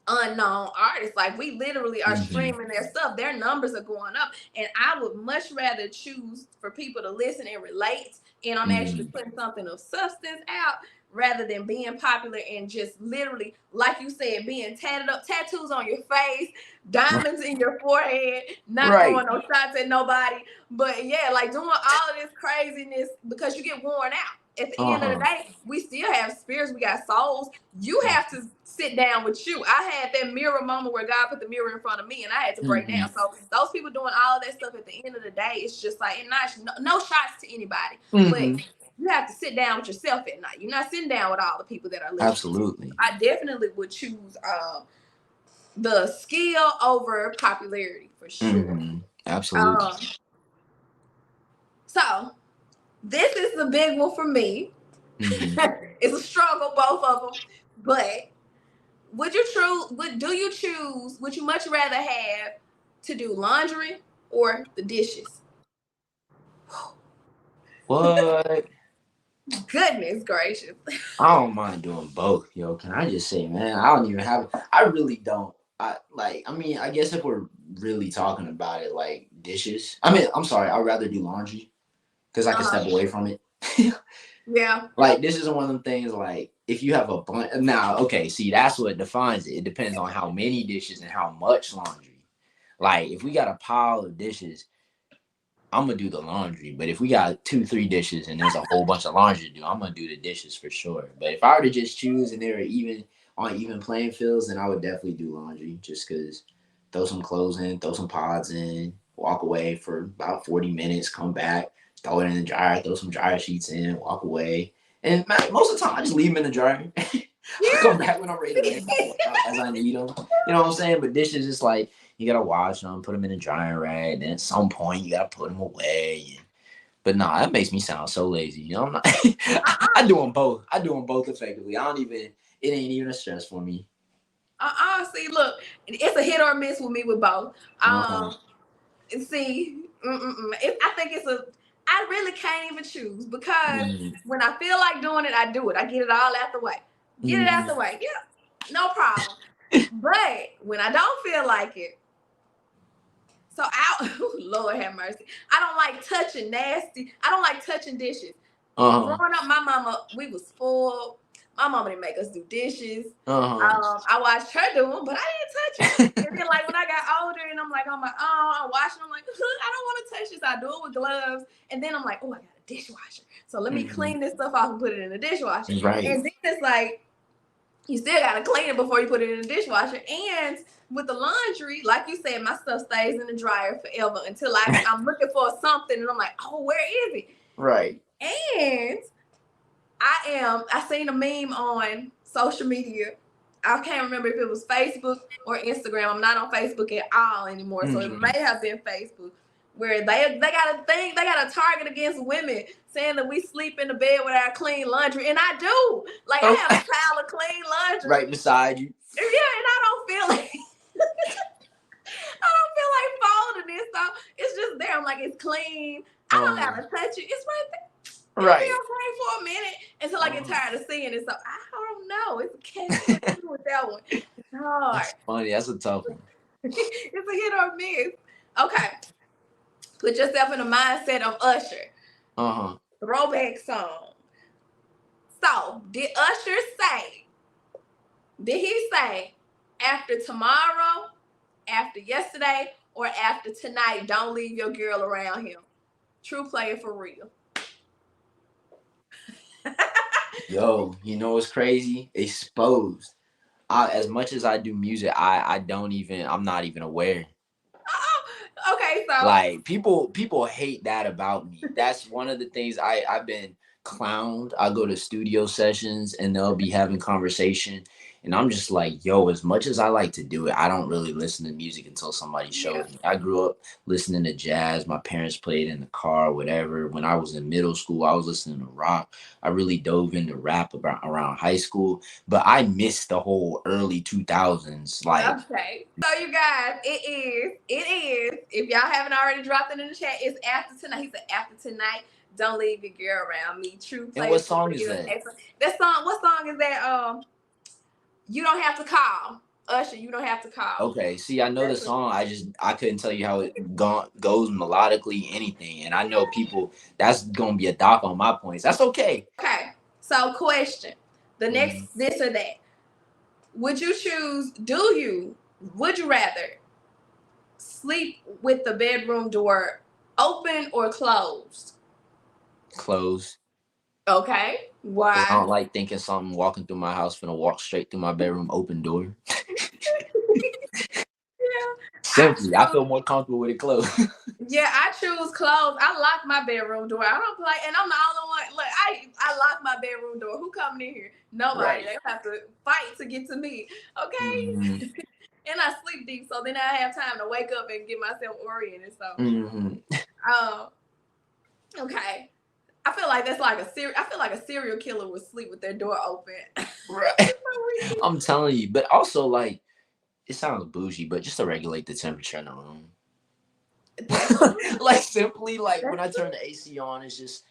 unknown artists. Like, we literally are Mhm. streaming their stuff. Their numbers are going up. And I would much rather choose for people to listen and relate, and I'm actually putting something of substance out, rather than being popular and just literally, like you said, being tatted up, tattoos on your face, diamonds in your forehead, not Right. throwing no shots at nobody. But yeah, like doing all of this craziness because you get worn out. At the end of the day, we still have spirits, we got souls. You have to sit down with you. I had that mirror moment where God put the mirror in front of me and I had to break down. So those people doing all of that stuff, at the end of the day, it's just like, and not, no shots to anybody, but you have to sit down with yourself at night. You're not sitting down with all the people that are listening. Absolutely. I definitely would choose the skill over popularity for sure. Absolutely. So this is the big one for me. It's a struggle, both of them. But would you much rather have to do laundry or the dishes? What? Goodness gracious. I don't mind doing both, yo. Can I just say, man, I don't even have, I really don't. I mean, I guess if we're really talking about it, like dishes. I mean, I'm sorry, I'd rather do laundry because I can step away from it. Yeah. Like, this is one of them things, like, if you have a bunch, now, okay, see, that's what defines it. It depends on how many dishes and how much laundry. Like, if we got a pile of dishes, I'm gonna do the laundry. But if we got 2-3 dishes and there's a whole bunch of laundry to do, I'm gonna do the dishes for sure. But if I were to just choose and they were even on even playing fields, then I would definitely do laundry, just because throw some clothes in, throw some pods in, walk away for about 40 minutes, come back, throw it in the dryer, throw some dryer sheets in, walk away. And man, most of the time I just leave them in the dryer. I come back when I'm ready to rinse as I need them. You know what I'm saying? But dishes, it's like, you gotta wash them, put them in the dryer rack. Then at some point, you gotta put them away. But nah, that makes me sound so lazy. You know, I'm not. I do them both. I do them both effectively. I don't even. It ain't even a stress for me. See, look, it's a hit or miss with me with both. See, I think it's a. I really can't even choose because when I feel like doing it, I do it. I get it all out the way. Get it out the way. Yeah, no problem. But when I don't feel like it, so Lord have mercy. I don't like touching nasty. I don't like touching dishes. Growing up, my mama, we was spoiled. My mama didn't make us do dishes. I watched her do them, but I didn't touch it. And then, like, when I got older and I'm like on my own, I'm washing, I'm like, I don't want to touch this. I do it with gloves. And then I'm like, oh, I got a dishwasher. So let me clean this stuff off and put it in the dishwasher. Right. And then it's like, you still got to clean it before you put it in the dishwasher. And with the laundry, like you said, my stuff stays in the dryer forever until I'm looking for something and I'm like, oh, where is it? Right. And I seen a meme on social media. I can't remember if it was Facebook or Instagram. I'm not on Facebook at all anymore. So it may have been Facebook, where they got a thing, they got a target against women saying that we sleep in the bed with our clean laundry. And I do. Like, I have a pile of clean laundry right beside you. Yeah, and I don't feel like I don't feel like folding it. So it's just there. I'm like, it's clean. I don't gotta touch it. It's right there. Right. It'll be okay for a minute until I get tired of seeing it. So I don't know. It's a catch with that one. It's hard. That's funny. That's a tough one. It's a hit or miss. Okay. Put yourself in the mindset of Usher. Throwback song. So did he say after tomorrow, after yesterday, or after tonight, don't leave your girl around him? True player for real. Yo, you know what's crazy? Exposed. As much as I do music, I'm not even aware. Okay, so like people hate that about me. That's one of the things I've been clowned. I go to studio sessions and they'll be having conversation and I'm just like, yo, as much as I like to do it, I don't really listen to music until somebody shows me. I grew up listening to jazz. My parents played in the car, whatever. When I was in middle school, I was listening to rock. I really dove into rap around high school, but I missed the whole early 2000s. Like, okay. So you guys, it is. If y'all haven't already dropped it in the chat, it's after tonight. He said after tonight, don't leave your girl around me. True player. And what song is that? That song, what song is that? You Don't Have to Call. Usher, you don't have to call. Okay, see, I know the song. I couldn't tell you how it goes melodically, anything. And I know people. That's gonna be a dock on my points. That's okay. Okay. So, question: the next this or that. Would you rather sleep with the bedroom door open or closed? Closed. Okay. 'Cause Why? I don't like thinking something walking through my house finna walk straight through my bedroom open door. Yeah. Simply, I feel more comfortable with it closed. Yeah, I choose closed. I lock my bedroom door. I don't play, and I'm the only one. Look, I lock my bedroom door. Who coming in here? Nobody. Right. They have to fight to get to me. Okay. Mhm. And I sleep deep, so then I have time to wake up and get myself oriented. So, Mhm. Okay. I feel like that's like I feel like a serial killer would sleep with their door open. Right. I'm telling you, but also like it sounds bougie, but just to regulate the temperature in the room. Like simply like when I turn the AC on, it's just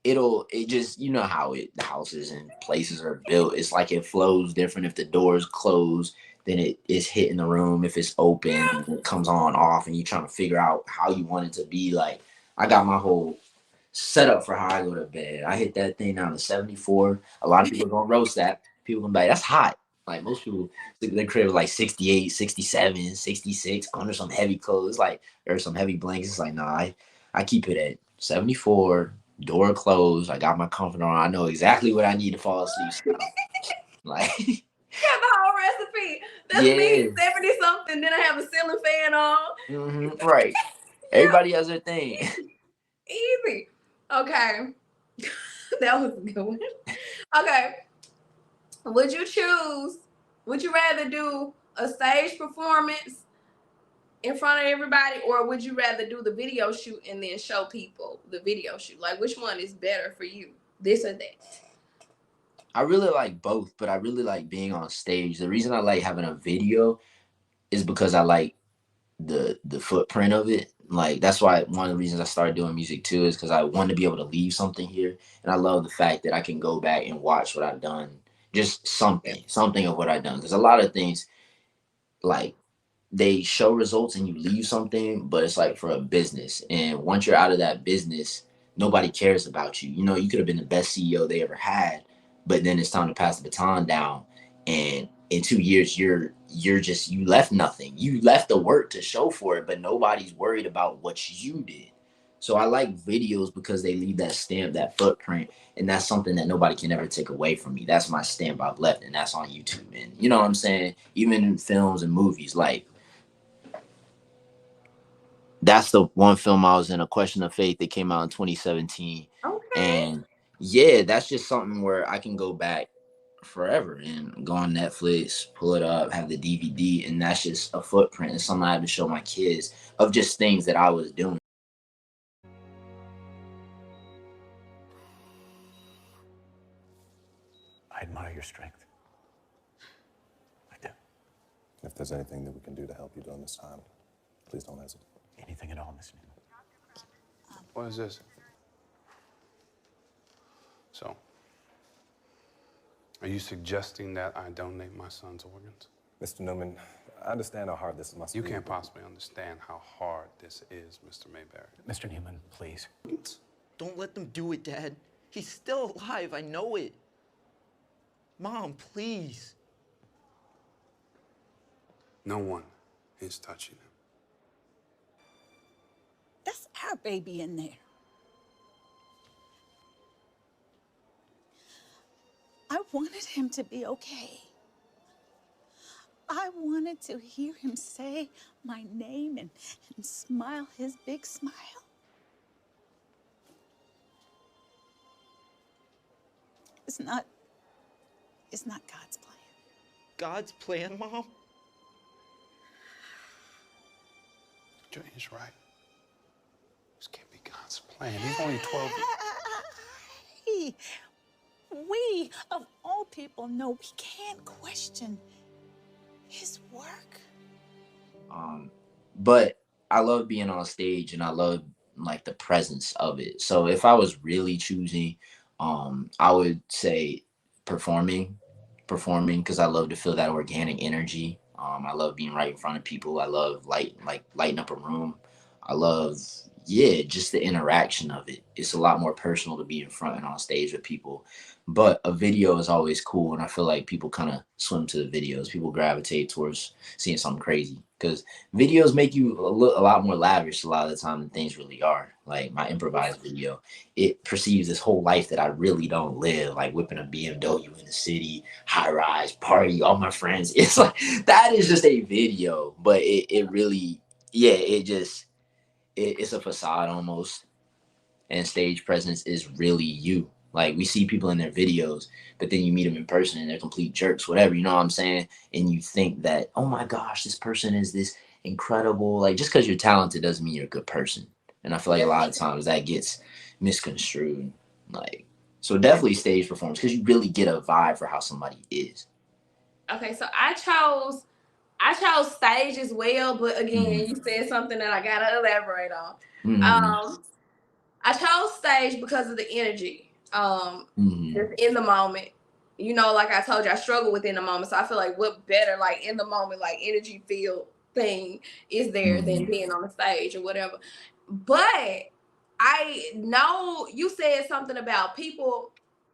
it just you know how the houses and places are built. It's like it flows different if the door is closed, then it is hitting the room. If it's open, it comes on off, and you're trying to figure out how you want it to be. Like I got my whole setup for how I go to bed. I hit that thing down to 74. A lot of people are gonna roast that. People gonna be like, that's hot. Like most people sleep in their crib like 68, 67, 66 under some heavy clothes, like or some heavy blankets. It's like, nah, I keep it at 74, door closed. I got my comforter on. I know exactly what I need to fall asleep. So, like Got the whole recipe. That's me, 70 something. Then I have a ceiling fan on. Right. Everybody has their thing. Easy. Okay. That was a good one. Okay. Would you rather do a stage performance in front of everybody, or would you rather do the video shoot and then show people the video shoot? Like, which one is better for you? This or that? I really like both, but I really like being on stage. The reason I like having a video is because I like the footprint of it. Like that's why one of the reasons I started doing music too is because I want to be able to leave something here, and I love the fact that I can go back and watch what I've done, just something of what I've done. Because a lot of things like they show results and you leave something, but it's like for a business, and once you're out of that business, nobody cares about you. You know, you could have been the best CEO they ever had, but then it's time to pass the baton down, and in 2 years you left nothing. You left the work to show for it, but nobody's worried about what you did. So I like videos because they leave that stamp, that footprint, and that's something that nobody can ever take away from me. That's my stamp I've left, and that's on YouTube. And you know what I'm saying? Even in films and movies, like that's the one film I was in, A Question of Faith, that came out in 2017. Okay. And yeah, that's just something where I can go back forever and go on Netflix, pull it up, have the DVD, and that's just a footprint. It's something I have to show my kids of just things that I was doing. I admire your strength. I do. If there's anything that we can do to help you during this time, please don't hesitate. Anything at all, Miss Newman. What is this? So, are you suggesting that I donate my son's organs? Mr. Newman, I understand how hard this must be. You can't possibly understand how hard this is, Mr. Mayberry. Mr. Newman, please. Don't let them do it, Dad. He's still alive, I know it. Mom, please. No one is touching him. That's our baby in there. I wanted him to be okay. I wanted to hear him say my name and smile his big smile. It's not God's plan. God's plan, Mom? He's right. This can't be God's plan. He's only 12 years. We, of all people, know we can't question his work. But I love being on stage, and I love like the presence of it. So if I was really choosing, I would say performing because I love to feel that organic energy. I love being right in front of people. I love lighting up a room. I love, yeah, just the interaction of it. It's a lot more personal to be in front and on stage with people. But a video is always cool, and I feel like people kind of swim to the videos. People gravitate towards seeing something crazy because videos make you look a lot more lavish a lot of the time than things really are. Like my improvised video, it perceives this whole life that I really don't live, like whipping a BMW in the city, high rise, party, all my friends. It's like that is just a video, but it really, yeah, it's a facade almost, and stage presence is really you. Like we see people in their videos, but then you meet them in person and they're complete jerks, whatever, you know what I'm saying? And you think that, oh my gosh, this person is this incredible. Like just because you're talented doesn't mean you're a good person. And I feel like a lot of times that gets misconstrued. Like, so definitely stage performance because you really get a vibe for how somebody is. Okay, so I chose stage as well, but again, you said something that I gotta elaborate on. I chose stage because of the energy. Just in the moment. You know, like I told you, I struggle within the moment. So I feel like what better, like in the moment, like energy filled thing is there than being on the stage or whatever. But I know you said something about people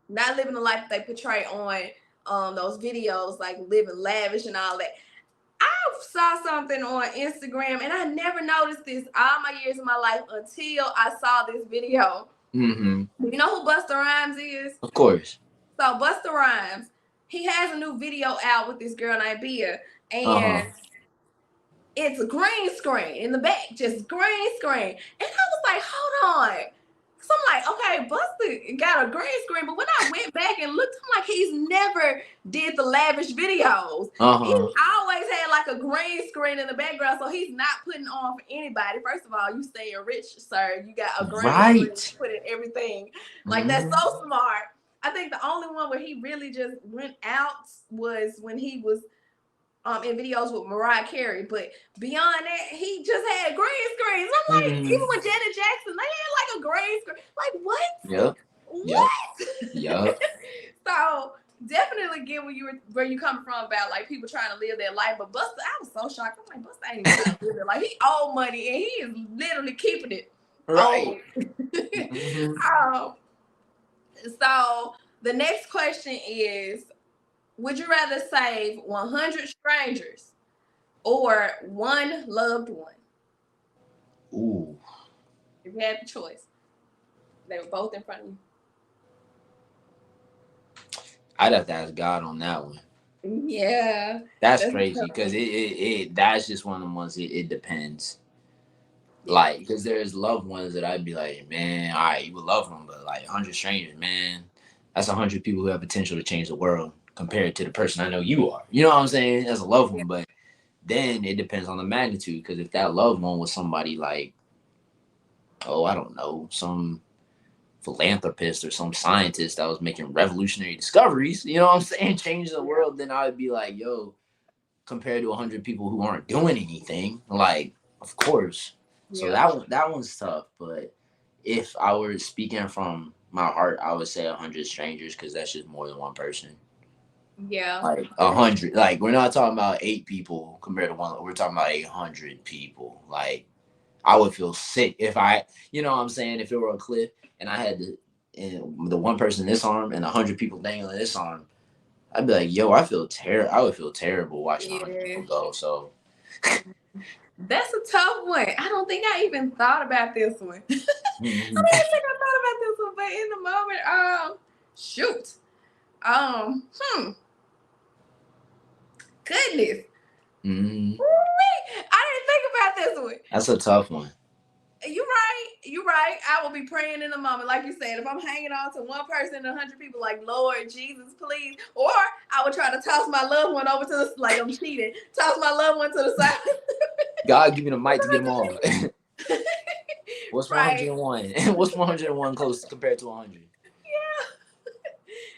not living the life that they portray on those videos, like living lavish and all that. I saw something on Instagram and I never noticed this all my years of my life until I saw this video. You know who Busta Rhymes is? Of course. So Busta Rhymes, he has a new video out with this girl named Bia, and it's a green screen in the back, just green screen. And I was like, hold on. So I'm like, okay, Busta got a green screen, but when I went back and looked, I'm like, he's never did the lavish videos. He always had like a green screen in the background, so he's not putting on for anybody. First of all, you staying rich, sir. You got a green screen to put in everything. Like that's so smart. I think the only one where he really just went out was when he was in videos with Mariah Carey, but beyond that, he just had green screens. I'm like, even with Janet Jackson, they had like a green screen. Like what? What? So definitely get where you coming from about like people trying to live their life. But Busta, I was so shocked. I'm like, Busta ain't even trying to live their life. He owe money and he is literally keeping it. Right. So the next question is, would you rather save 100 strangers or one loved one? Ooh. If you had the choice, they were both in front of you. I'd have to ask God on that one. Yeah. That's crazy because that's just one of the ones, it depends. Like, because there's loved ones that I'd be like, man, all right, you would love them, but like 100 strangers, man, that's 100 people who have potential to change the world compared to the person I know you are. You know what I'm saying? As a loved one, but then it depends on the magnitude. Because if that loved one was somebody like, oh, I don't know, some philanthropist or some scientist that was making revolutionary discoveries, you know what I'm saying, changing the world, then I would be like, yo, compared to 100 people who aren't doing anything, like, of course. So that one's tough. But if I were speaking from my heart, I would say 100 strangers because that's just more than one person. Yeah. Like 100. Like we're not talking about 8 people compared to one. We're talking about 800 people. Like I would feel sick if you know what I'm saying, if it were a cliff and I had the one person in this arm and 100 people dangling this arm, I'd be like, yo, I would feel terrible watching 100 people go. So that's a tough one. I don't think I even thought about this one. I don't even think I thought about this one, but in the moment, shoot. Goodness. I didn't think about this one. That's a tough one. You're right. I will be praying in the moment. Like you said, if I'm hanging on to one person and 100 people, like, Lord Jesus, please. Or I would try to toss my loved one over to the, like I'm cheating, toss my loved one to the side. God give me the mic to get them all. What's 101? What's 101 close compared to 100?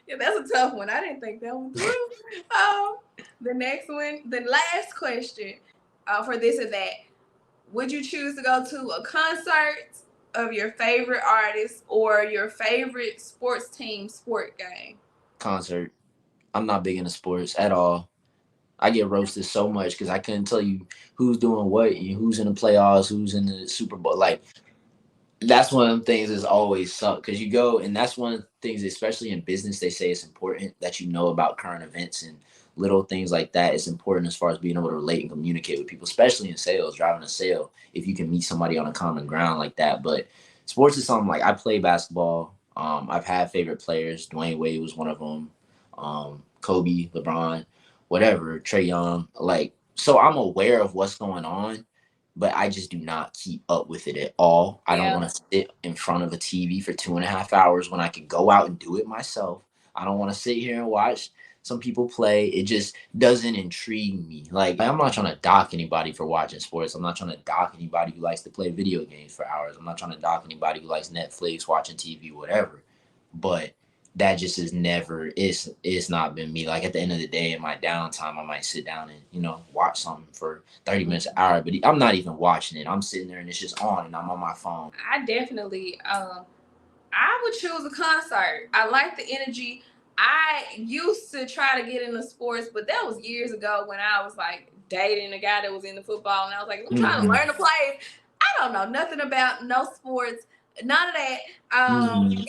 Yeah, that's a tough one. I didn't think that one through. The next one, the last question for this or that. Would you choose to go to a concert of your favorite artist or your favorite sports team sport game? Concert. I'm not big into sports at all. I get roasted so much because I couldn't tell you who's doing what and who's in the playoffs, who's in the Super Bowl. Like, that's one of the things that's always suck because you go, and that's one of the things, especially in business, they say it's important that you know about current events and little things like that. It's important as far as being able to relate and communicate with people, especially in sales, driving a sale, if you can meet somebody on a common ground like that. But sports is something like I play basketball. I've had favorite players. Dwayne Wade was one of them. Kobe, LeBron, whatever, Trey Young. Like, so I'm aware of what's going on, but I just do not keep up with it at all. I don't Yeah. want to sit in front of a TV for 2.5 hours when I could go out and do it myself. I don't want to sit here and watch some people play. It just doesn't intrigue me. Like, I'm not trying to dock anybody for watching sports. I'm not trying to dock anybody who likes to play video games for hours. I'm not trying to dock anybody who likes Netflix, watching TV, whatever. But that just is never, it's not been me. Like, at the end of the day, in my downtime, I might sit down and, you know, watch something for 30 minutes, an hour, but I'm not even watching it. I'm sitting there and it's just on and I'm on my phone. I definitely, I would choose a concert. I like the energy. I used to try to get into sports, but that was years ago when I was like dating a guy that was into football, and I was like, I'm trying to learn to play. I don't know nothing about no sports, none of that.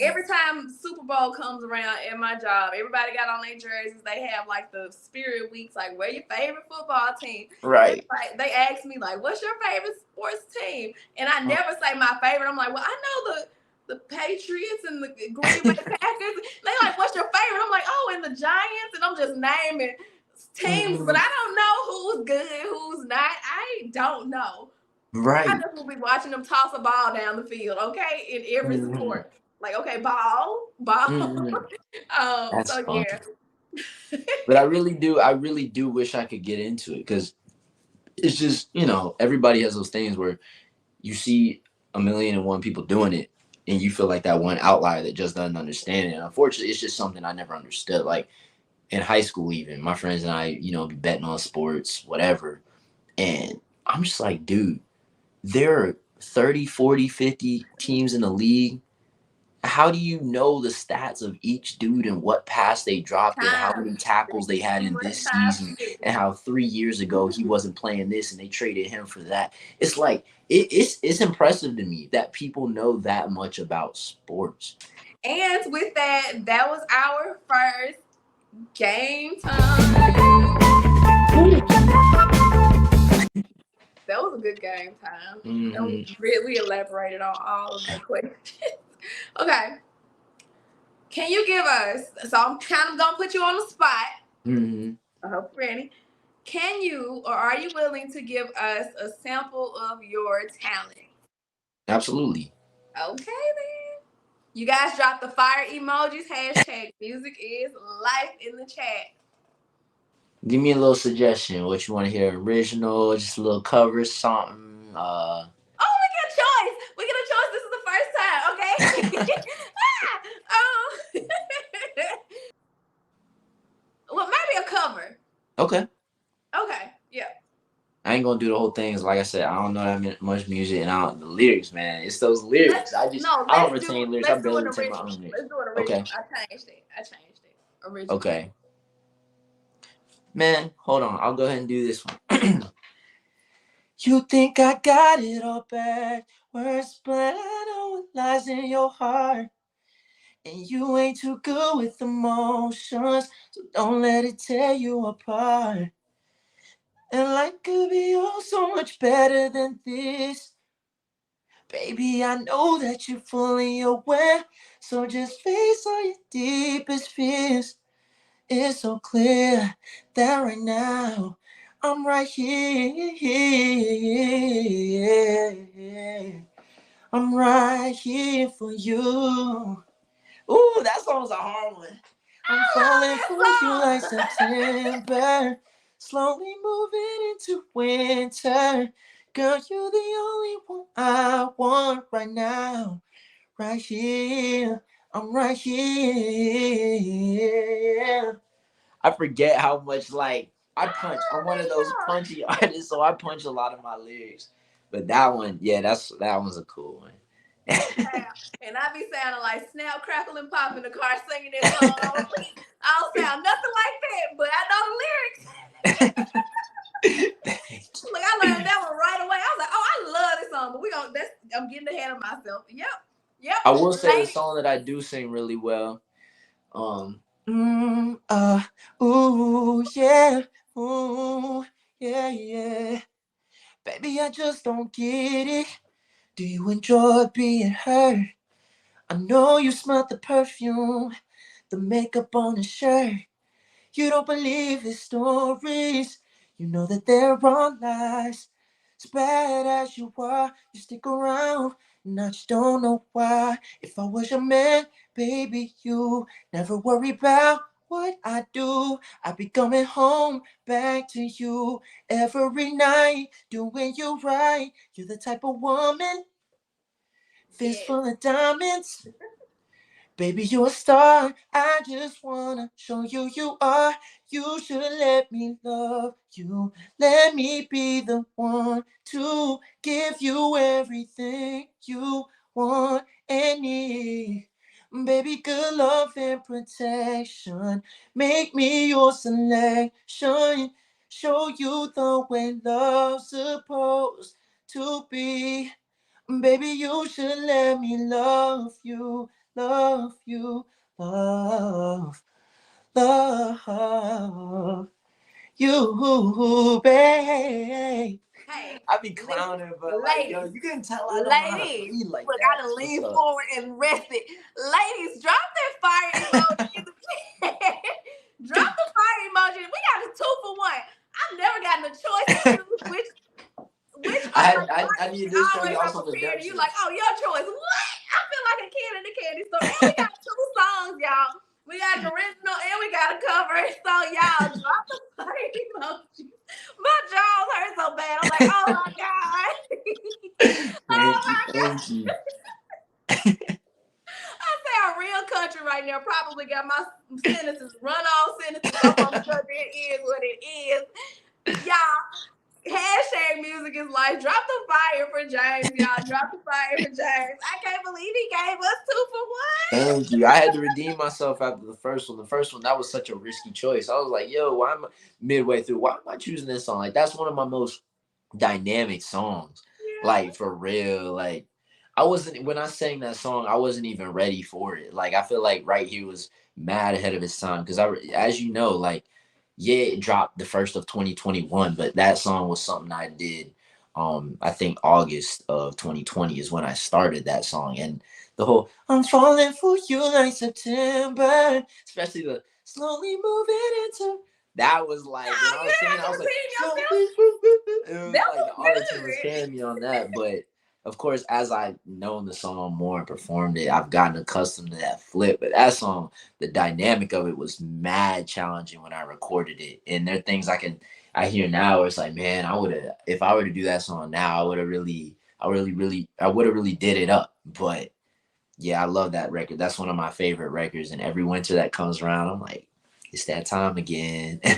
Every time Super Bowl comes around in my job, everybody got on their jerseys. They have like the spirit weeks, like, where your favorite football team? Right. Like, they ask me like, what's your favorite sports team? And I never say my favorite. I'm like, well, I know the Patriots and the Green Bay Packers. They like, what's your favorite? I'm like, oh, and the Giants. And I'm just naming teams, but I don't know who's good, who's not. I don't know. Right. I just will be watching them toss a ball down the field, okay, in every sport. Like, okay, ball. That's So fun. yeah. But I really do wish I could get into it because it's just, you know, everybody has those things where you see 1,000,001 people doing it and you feel like that one outlier that just doesn't understand it. And unfortunately, it's just something I never understood. Like, in high school, even my friends and I, you know, be betting on sports, whatever. And I'm just like, dude, there are 30, 40, 50 teams in the league. How do you know the stats of each dude and what pass they dropped and how many tackles they had in this season and how 3 years ago he wasn't playing this and they traded him for that? It's like, it's impressive to me that people know that much about sports. And with that, that was our first game time. That was a good game time. We elaborated on all of the questions. Okay. Can you give us, so I'm kind of going to put you on the spot. I hope you're ready. Can you, or are you willing to give us a sample of your talent? Absolutely. Okay, then. You guys drop the fire emojis, hashtag music is life in the chat. Give me a little suggestion. What you want to hear? Original, just a little cover, something. Oh, we get a choice. We get a choice. This is the first time, okay? Well, maybe a cover. Okay. Okay, yeah. I ain't gonna do the whole thing. Like I said, I don't know that much music, and the lyrics, man. It's those lyrics. I don't retain lyrics. I barely retain my own lyrics. Let's do it original. Okay. I changed it. Original. Okay. Man, hold on. I'll go ahead and do this one. You think I got it all backwards, but I know what lies in your heart. And you ain't too good with emotions, so don't let it tear you apart. And life could be oh so much better than this. Baby, I know that you're fully aware, so just face all your deepest fears. It's so clear that right now I'm right here. I'm right here for you. Ooh, that song's a hard one. I'm falling for you like September, slowly moving into winter. Girl, you're the only one I want right now. Right here, I'm right here. I forget how much, like, I'm one of those punchy artists, so I punch a lot of my lyrics. But that one, yeah, that one's a cool one. And I be sounding like Snap, Crackle, and Pop in the car singing this song. I don't sound nothing like that, but I know the lyrics. I will say the Ladies, song that I do sing really well. Ooh, yeah, ooh, yeah, yeah. Baby, I just don't get it. Do you enjoy being hurt? I know you smell the perfume, the makeup on the shirt. You don't believe his stories. You know that they're all lies. As bad as you are, you stick around. And I just don't know why. If I was your man, baby, you never worry about what I do. I'd be coming home back to you every night, doing you right. You're the type of woman, fist yes. full of diamonds. Baby, you're a star. I just wanna show you you are. You should let me love you. Let me be the one to give you everything you want and need. Baby, good love and protection. Make me your selection. Show you the way love's supposed to be. Baby, you should let me love you, love you, love, love you, babe. Hey, I be clowning, but like, yo, ladies, you can tell I don't know how to ladies, read like we that. gotta What's lean up? forward and rest it. Ladies, drop that fire emoji in the drop the fire emoji. We got a 2 for 1. I've never gotten a choice to choose which I need this show always y'all are some prepared. You redemption. like, oh, your choice. What? I feel like a kid in the candy store. And we got 2 songs, y'all. We got the original and we got a cover. So y'all drop the fire emoji. My jaws hurt so bad. I'm like, oh my God. Oh my God. Thank you. I sound real country right now. Probably got my sentences, run off sentences. I'm gonna tell you it is what it is. Y'all, hashtag music is life. Drop the fire for James, y'all. Drop the fire for James. I can't believe he gave us 2 for 1. Thank you. I had to redeem myself after the first one. The first one, that was such a risky choice. I was like, yo, why am I midway through? Why am I choosing this song? Like, that's one of my most dynamic songs. Yeah. Like, for real. Like, I wasn't, when I sang that song, I wasn't even ready for it. Like, I feel like Right Here was mad ahead of its time. Because, as you know, like, yeah, it dropped the first of 2021, but that song was something I did. I think August of 2020 is when I started that song. And the whole I'm falling for you like September, especially the slowly moving into that was like when I was singing, I was like, it was That like the was auto-tune was good. carrying me on that. But of course, as I've known the song more and performed it, I've gotten accustomed to that flip. But that song, the dynamic of it was mad challenging when I recorded it. And there are things I hear now where it's like, man, I would have, if I were to do that song now, I would have really did it up. But yeah, I love that record. That's one of my favorite records. And every winter that comes around, I'm like, it's that time again. So,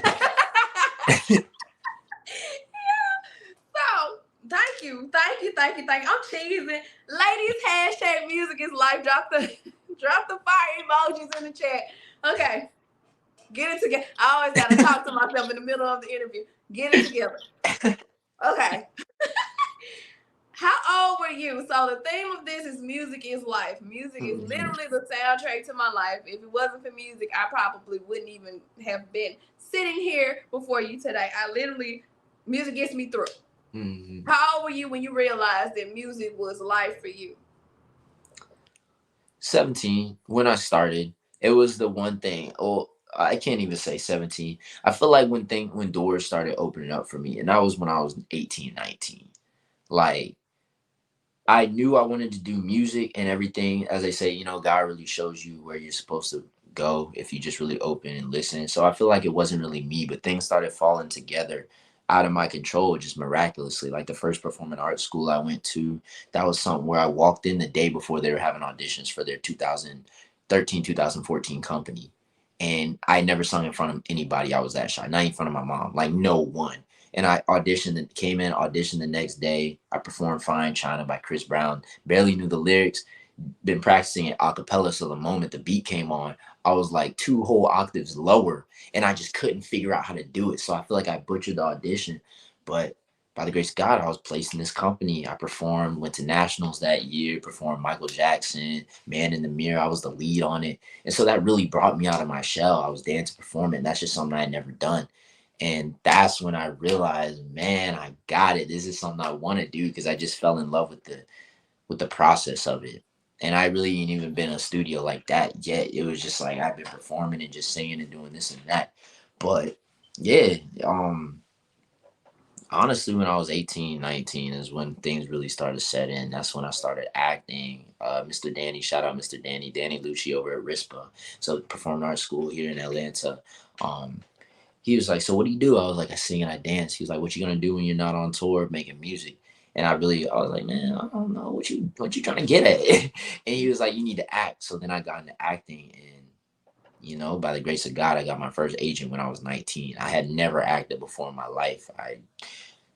thank you. I'm cheesing. Ladies, hashtag music is life. Drop the fire emojis in the chat. Okay. Get it together. I always gotta talk to myself in the middle of the interview. Get it together. Okay. How old were you? So the theme of this is music is life. Music is literally the soundtrack to my life. If it wasn't for music, I probably wouldn't even have been sitting here before you today. Music gets me through. Mm-hmm. How old were you when you realized that music was life for you? 17, when I started, it was the one thing. Oh, I can't even say 17. I feel like when doors started opening up for me, and that was when I was 18, 19. Like, I knew I wanted to do music and everything. As they say, God really shows you where you're supposed to go if you just really open and listen. So I feel like it wasn't really me, but things started falling together out of my control just miraculously. Like the first performing arts school I went to, that was something where I walked in the day before they were having auditions for their 2013, 2014 company. And I never sung in front of anybody. I was that shy, not in front of my mom, like no one. And I auditioned the next day. I performed Fine China by Chris Brown. Barely knew the lyrics, been practicing it a cappella. So the moment the beat came on, I was like 2 whole octaves lower and I just couldn't figure out how to do it. So I feel like I butchered the audition, but by the grace of God, I was placed in this company. I performed, went to nationals that year, performed Michael Jackson, Man in the Mirror. I was the lead on it. And so that really brought me out of my shell. I was there to perform it. And that's just something I had never done. And that's when I realized, man, I got it. This is something I want to do, because I just fell in love with the process of it. And I really ain't even been in a studio like that yet. It was just like I've been performing and just singing and doing this and that. But yeah, honestly, when I was 18, 19 is when things really started to set in. That's when I started acting. Mr. Danny, shout out Mr. Danny Lucci over at RISPA. So performing arts school here in Atlanta. He was like, so what do you do? I was like, I sing and I dance. He was like, what you gonna do when you're not on tour making music? And I was like, man, I don't know what you trying to get at. And he was like, you need to act. So then I got into acting, and by the grace of God, I got my first agent when I was 19. I had never acted before in my life. I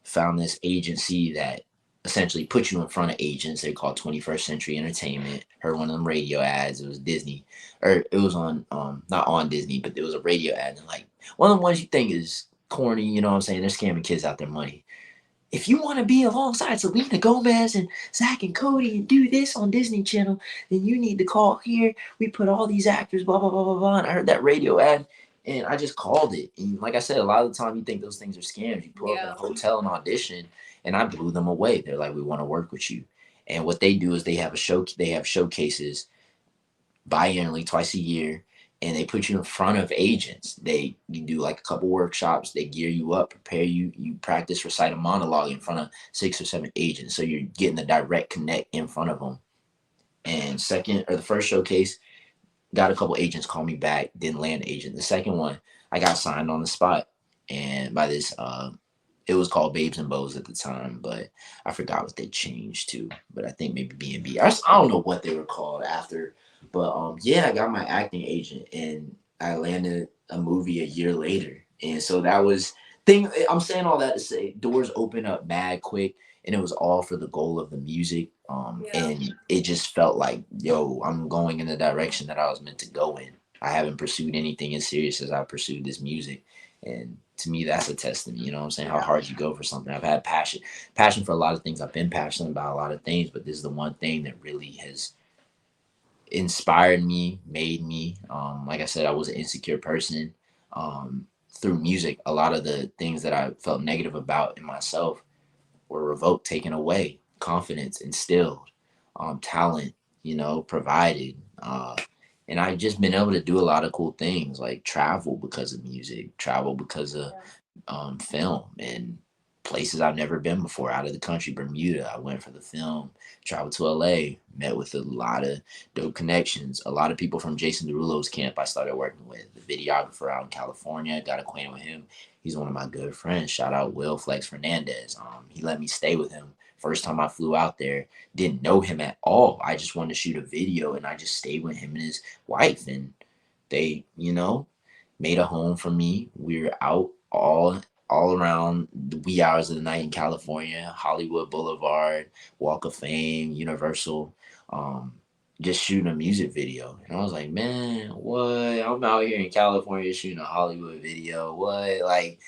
found this agency that essentially put you in front of agents. They're called 21st Century Entertainment. Heard one of them radio ads. It was Disney, or it was on not on Disney, but there was a radio ad, and like one of the ones you think is corny. You know what I'm saying? They're scamming kids out their money. If you want to be alongside Selena Gomez and Zach and Cody and do this on Disney Channel, then you need to call here. We put all these actors, blah, blah, blah, blah, blah. And I heard that radio ad, and I just called it. And like I said, a lot of the time you think those things are scams. You pull up in a hotel and audition, and I blew them away. They're like, we want to work with you. And what they do is they have showcases biannually, twice a year, and they put you in front of agents. You do like a couple workshops. They gear you up, prepare you. You practice, recite a monologue in front of 6 or 7 agents. So you're getting the direct connect in front of them. And the first showcase, got a couple agents call me back, didn't land an agent. The second one, I got signed on the spot. And by this, it was called Babes and Bows at the time, but I forgot what they changed to. But I think maybe B&B. I don't know what they were called after. But yeah, I got my acting agent, and I landed a movie a year later. And so that was I'm saying all that to say doors open up mad quick, and it was all for the goal of the music. And it just felt like, yo, I'm going in the direction that I was meant to go in. I haven't pursued anything as serious as I pursued this music. And to me, that's a testament, you know what I'm saying? How hard you go for something. I've had passion for a lot of things. I've been passionate about a lot of things, but this is the one thing that really has inspired me, made me. Like I said, I was an insecure person. Through music, a lot of the things that I felt negative about in myself were revoked, taken away, confidence instilled, talent, provided. And I've just been able to do a lot of cool things, like travel because of music, travel because of film, and places I've never been before, out of the country. Bermuda, I went for the film, traveled to LA, met with a lot of dope connections. A lot of people from Jason Derulo's camp I started working with. The videographer out in California, got acquainted with him. He's one of my good friends. Shout out Will Flex Fernandez. He let me stay with him. First time I flew out there, didn't know him at all. I just wanted to shoot a video, and I just stayed with him and his wife, and they, made a home for me. We were out all around the wee hours of the night in California, Hollywood Boulevard, Walk of Fame, Universal, just shooting a music video. And I was like, man, what? I'm out here in California shooting a Hollywood video. What? Like,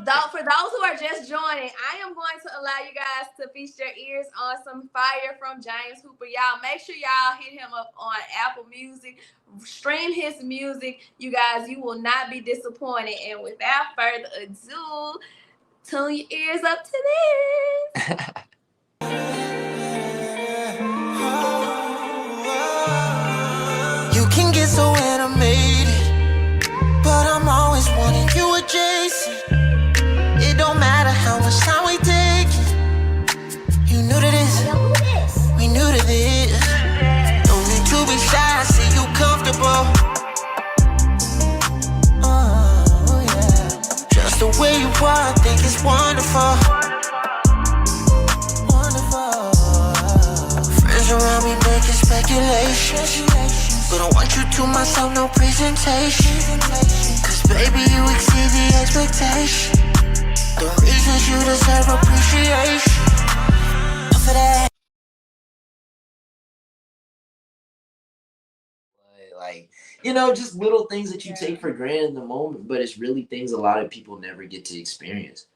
So, for those who are just joining, I am going to allow you guys to feast your ears on some fire from James Hooper. Y'all, make sure y'all hit him up on Apple Music. Stream his music. You guys, you will not be disappointed. And without further ado, tune your ears up to this. You can get so animated, but I'm always wanting you adjacent. It don't matter how much time we take. You new to this, we new to this. Don't need to be shy, I see you comfortable. Oh yeah, just the way you are, I think it's wonderful. Wonderful. Friends around me making speculations, but I want you to myself, no presentation. Cause baby, you exceed the expectation. The reasons you deserve appreciation. For that. Like, you know, just little things that you take for granted in the moment, but it's really things a lot of people never get to experience.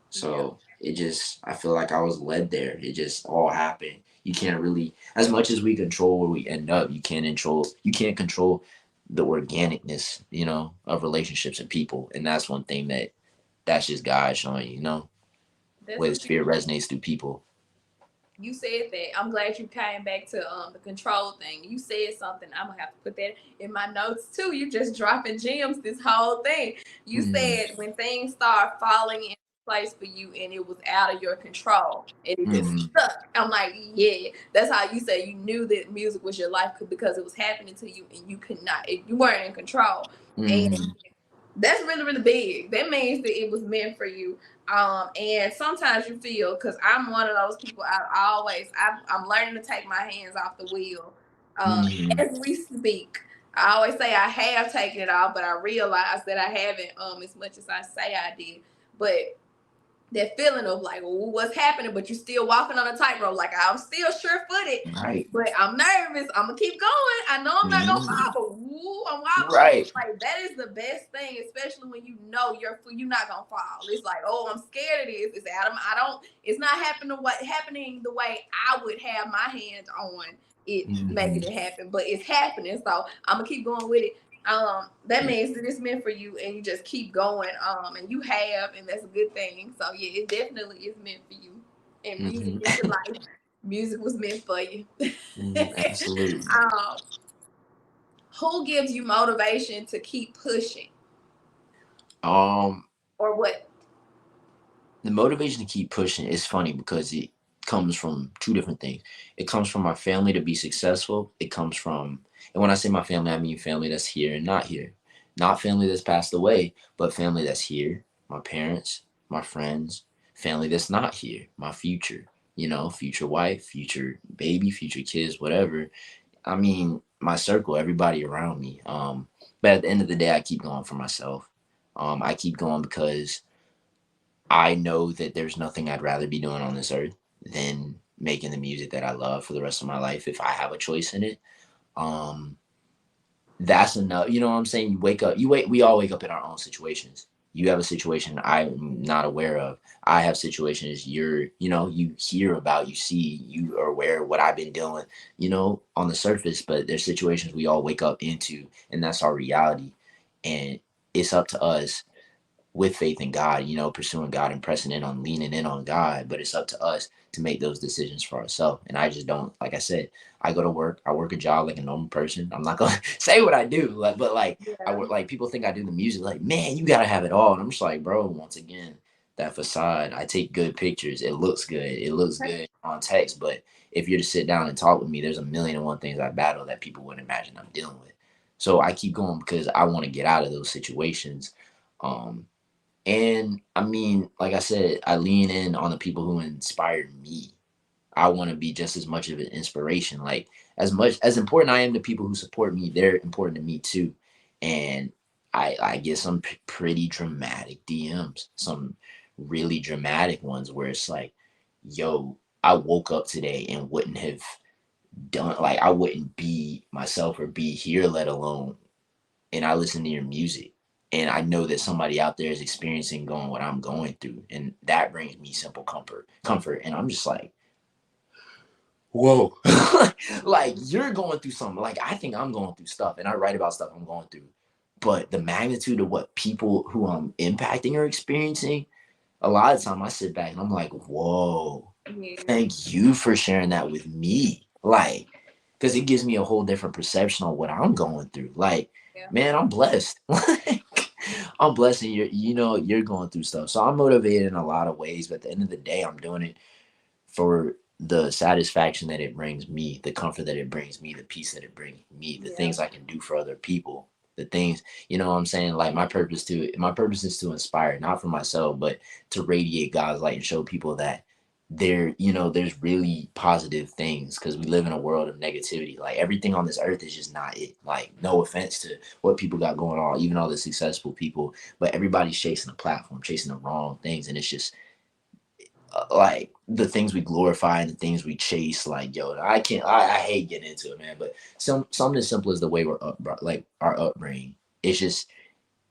So it just, I feel like I was led there. It just all happened. You can't really, as much as we control where we end up, you can't control the organicness, you know, of relationships and people. And that's one thing that's just God showing you, you know, That's where the what spirit resonates through people. you said that. I'm glad you came back to the control thing. You said something. I'm gonna have to put that in my notes too. You just dropping gems this whole thing. You said when things start falling into place for you and it was out of your control and it just stuck. I'm like, yeah, that's how you say you knew that music was your life because it was happening to you and you could not, you weren't in control. And that's really, really big. That means that it was meant for you. And sometimes you feel, because I'm one of those people, I'm learning to take my hands off the wheel as we speak. I always say I have taken it off, but I realize that I haven't as much as I say I did. But that feeling of like, well, what's happening? But you're still walking on a tightrope. Like, I'm still sure-footed, Right. but I'm nervous. I'm gonna keep going. I know I'm not gonna fall, but I'm wobbling. Right. Like, that is the best thing, especially when you know you're not gonna fall. It's like, oh, I'm scared of this. It's Adam. It's not happening the way I would have my hands on it, making it happen, but it's happening. So I'm gonna keep going with it. That means that it's meant for you and you just keep going. And you have, and that's a good thing. So yeah, it definitely is meant for you. And music is your life. Music was meant for you. Absolutely. Who gives you motivation to keep pushing? Or what? The motivation to keep pushing is funny because it comes from two different things. It comes from my family to be successful. It comes from, and when I say my family, I mean family that's here and not here. Not family that's passed away, but family that's here. My parents, my friends, family that's not here. My future, you know, future wife, future baby, future kids, whatever. I mean, my circle, everybody around me. But at the end of the day, I keep going for myself. I keep going because I know that there's nothing I'd rather be doing on this earth than making the music that I love for the rest of my life if I have a choice in it. That's enough. You know what I'm saying? We all wake up in our own situations. You have a situation I'm not aware of. I have situations you hear about, you see, you are aware of what I've been doing, you know, on the surface, but there's situations we all wake up into, and that's our reality. And it's up to us with faith in God, you know, pursuing God and pressing in on leaning in on God, but it's up to us to make those decisions for ourselves. And I just don't, like I said, I go to work, I work a job like a normal person. I'm not gonna say what I do, I work, like, people think I do the music, like, man, you gotta have it all. And I'm just like, bro, once again, that facade, I take good pictures. It looks good on text, but if you're to sit down and talk with me, there's a million and one things I battle that people wouldn't imagine I'm dealing with. So I keep going because I want to get out of those situations. And I mean, like I said, I lean in on the people who inspired me. I want to be just as much of an inspiration. Like, as much as important I am to people who support me, they're important to me too. And I get some pretty dramatic DMs, some really dramatic ones where it's like, yo, I woke up today and wouldn't have done, like, I wouldn't be myself or be here, let alone, and I listen to your music. And I know that somebody out there is experiencing going what I'm going through. And that brings me simple comfort. And I'm just like, whoa. Like, you're going through something. Like, I think I'm going through stuff and I write about stuff I'm going through. But the magnitude of what people who I'm impacting are experiencing, a lot of time I sit back and I'm like, whoa, thank you for sharing that with me. Like, because it gives me a whole different perception on what I'm going through. Like, man, I'm blessed. I'm blessed, and you're going through stuff. So I'm motivated in a lot of ways, but at the end of the day, I'm doing it for the satisfaction that it brings me, the comfort that it brings me, the peace that it brings me, the things I can do for other people, the things, you know what I'm saying? Like, my purpose is to inspire, not for myself, but to radiate God's light and show people that there's really positive things, because we live in a world of negativity. Like, everything on this earth is just not it. Like, no offense to what people got going on, even all the successful people, but everybody's chasing a platform, chasing the wrong things. And it's just like the things we glorify and the things we chase. Like, yo, I hate getting into it, man. But something as simple as the way we're up, like our upbringing. It's just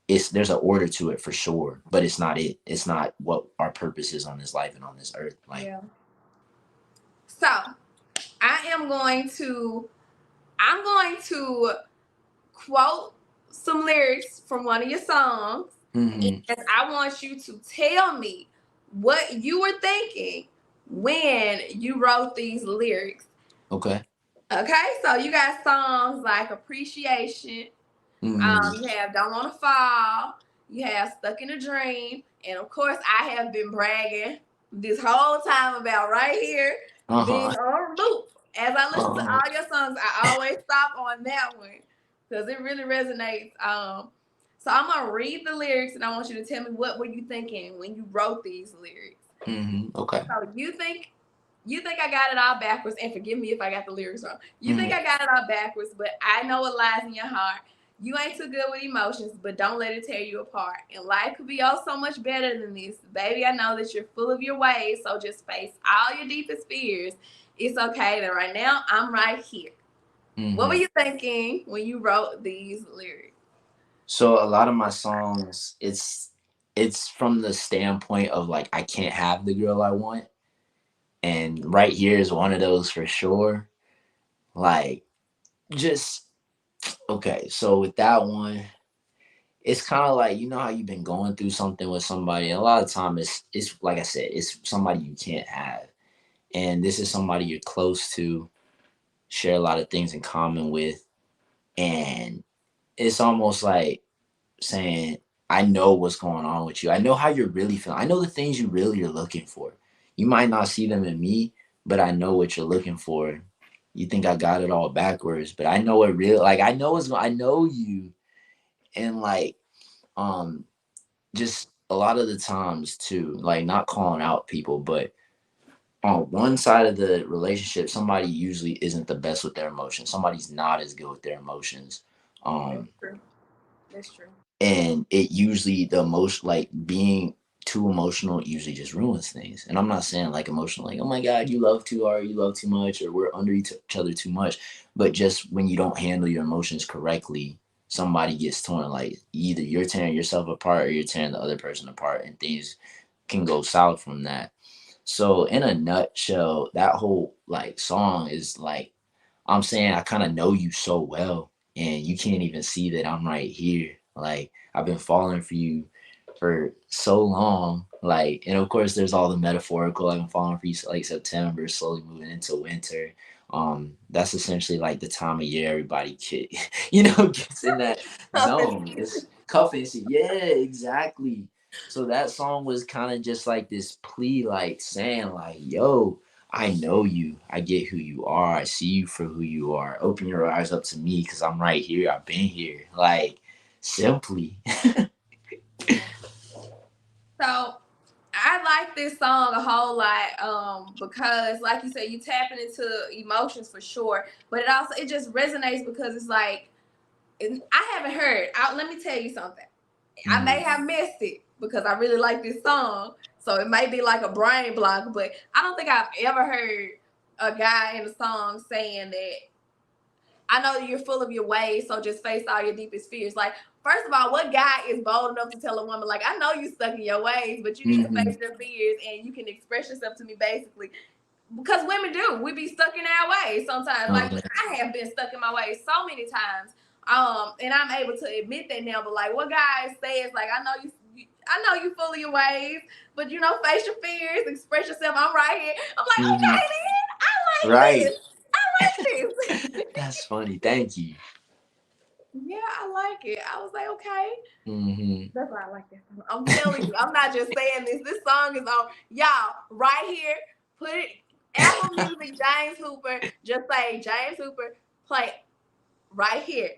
there's an order to it for sure, but it's not it. It's not what our purpose is on this life and on this earth. Like, yeah. So I'm going to quote some lyrics from one of your songs, and I want you to tell me what you were thinking when you wrote these lyrics. Okay. Okay, so you got songs like Appreciation. You have Don't Wanna Fall. You have Stuck in a Dream. And of course, I have been bragging this whole time about Right Here being on loop. As I listen to all your songs, I always stop on that one because it really resonates. So I'm gonna read the lyrics, and I want you to tell me what were you thinking when you wrote these lyrics. Okay. So you think I got it all backwards, and forgive me if I got the lyrics wrong. You think I got it all backwards, but I know what lies in your heart. You ain't too good with emotions, but don't let it tear you apart. And life could be oh so much better than this. Baby, I know that you're full of your ways, so just face all your deepest fears. It's okay that right now I'm right here. What were you thinking when you wrote these lyrics? So a lot of my songs, it's from the standpoint of like, I can't have the girl I want. And Right Here is one of those for sure. Like, just, okay, so with that one, it's kind of like, you know how you've been going through something with somebody, and a lot of time it's like I said, it's somebody you can't have. And this is somebody you're close to, share a lot of things in common with. And it's almost like saying, I know what's going on with you. I know how you're really feeling. I know the things you really are looking for. You might not see them in me, but I know what you're looking for. You think I got it all backwards, but I know it real. Like, I know you. And like, just a lot of the times too, like, not calling out people, but on one side of the relationship, somebody usually isn't the best with their emotions. Somebody's not as good with their emotions. That's true. And it usually, the emotion, like being too emotional, usually just ruins things. And I'm not saying like emotional, like, oh my God, you love too hard, you love too much, or we're under each other too much. But just when you don't handle your emotions correctly, somebody gets torn. Like, either you're tearing yourself apart or you're tearing the other person apart, and things can go south from that. So in a nutshell, that whole like song is like, I'm saying I kind of know you so well, and you can't even see that I'm right here. Like, I've been falling for you for so long. Like, and of course there's all the metaphorical, like I'm falling for you like September, slowly moving into winter. That's essentially like the time of year everybody gets in that zone. It's cuffing. Yeah, exactly. So that song was kind of just like this plea, like saying like, yo, I know you. I get who you are. I see you for who you are. Open your eyes up to me because I'm right here. I've been here. Like, simply. So I like this song a whole lot because, like you said, you tapping into emotions for sure. But it just resonates because it's like, I haven't heard. Let me tell you something. I may have missed it because I really like this song. So it may be like a brain block, but I don't think I've ever heard a guy in a song saying that, I know you're full of your ways, so just face all your deepest fears. Like, first of all, what guy is bold enough to tell a woman, like, I know you stuck in your ways, but you need to face your fears and you can express yourself to me, basically. Because women do. We be stuck in our ways sometimes. Like, I have been stuck in my ways so many times. And I'm able to admit that now. But like, what guy says, like, I know you full of your ways, but face your fears, express yourself. I'm right here. I'm like, okay, then I like this. I like this. That's funny. Thank you. Yeah, I like it. I was like, okay. That's why I like this song. I'm telling you, I'm not just saying this. This song is on, y'all, right here. Put it, Apple Music, James Hooper. Just say, James Hooper, play right here.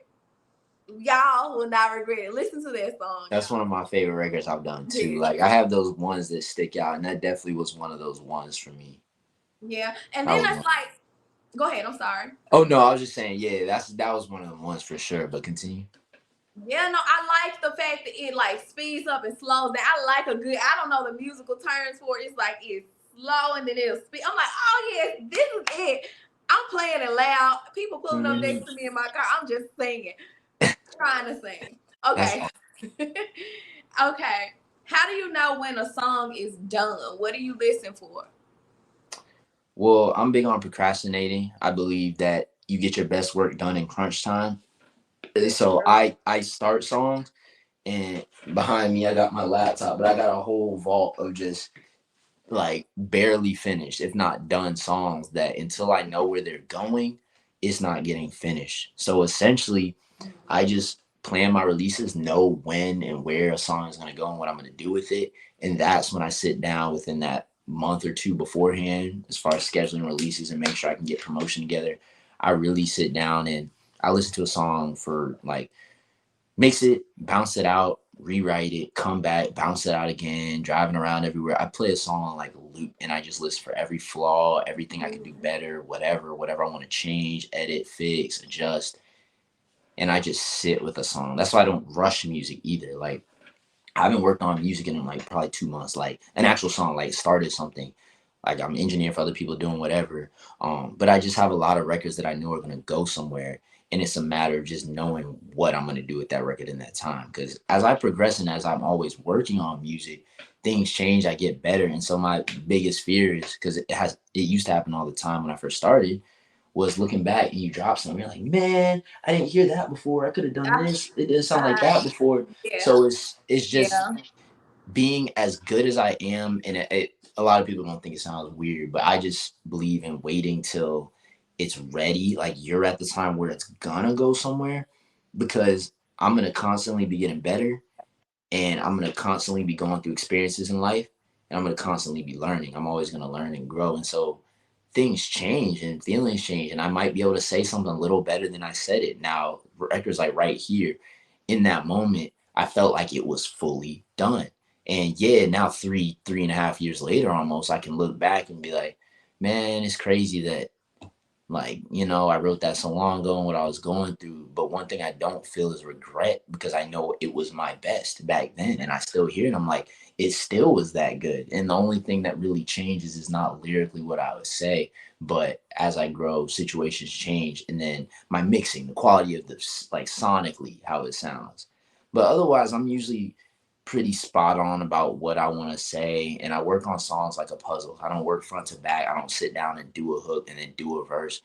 Y'all will not regret it. Listen to that song. That's one of my favorite records I've done too. Like, I have those ones that stick out, and that definitely was one of those ones for me. Yeah, and then that's like, go ahead. I'm sorry. Oh no, I was just saying, yeah, that was one of the ones for sure. But continue. Yeah, no, I like the fact that it like speeds up and slows down. I like I don't know the musical terms for it. It's like it's slow and then it'll speed. I'm like, oh yes, this is it. I'm playing it loud. People pulling up next to me in my car. I'm just singing, trying to sing. Okay. Okay. How do you know when a song is done? What do you listen for? Well, I'm big on procrastinating. I believe that you get your best work done in crunch time. So I start songs, and behind me I got my laptop, but I got a whole vault of just like barely finished, if not done songs that until I know where they're going, it's not getting finished. So essentially, I just plan my releases, know when and where a song is going to go and what I'm going to do with it. And that's when I sit down within that month or two beforehand, as far as scheduling releases and make sure I can get promotion together. I really sit down and I listen to a song for like, mix it, bounce it out, rewrite it, come back, bounce it out again, driving around everywhere. I play a song on like a loop and I just listen for every flaw, everything I can do better, whatever I want to change, edit, fix, adjust. And I just sit with a song. That's why I don't rush music either. Like I haven't worked on music in like probably 2 months, like an actual song, like started something. Like I'm engineering for other people doing whatever. But I just have a lot of records that I know are gonna go somewhere. And it's a matter of just knowing what I'm gonna do with that record in that time. Because as I progress and as I'm always working on music, things change, I get better. And so my biggest fear is because it used to happen all the time when I first started, was looking back and you drop something, you're like, man, I didn't hear that before. I could have done this. It didn't sound like that before. Yeah. So it's just Yeah. being as good as I am, and a lot of people don't think it sounds weird, but I just believe in waiting till it's ready. Like you're at the time where it's gonna go somewhere, because I'm gonna constantly be getting better, and I'm gonna constantly be going through experiences in life, and I'm gonna constantly be learning. I'm always gonna learn and grow, and so things change and feelings change, and I might be able to say something a little better than I said it. Now, records like right here, in that moment, I felt like it was fully done. And yeah, now 3.5 years later, almost, I can look back and be like, man, it's crazy that like, I wrote that so long ago and what I was going through. But one thing I don't feel is regret, because I know it was my best back then. And I still hear it. I'm like, it still was that good. And the only thing that really changes is not lyrically what I would say, but as I grow, situations change. And then my mixing, the quality of this, like sonically, how it sounds. But otherwise, I'm usually pretty spot on about what I want to say. And I work on songs like a puzzle. I don't work front to back. I don't sit down and do a hook and then do a verse.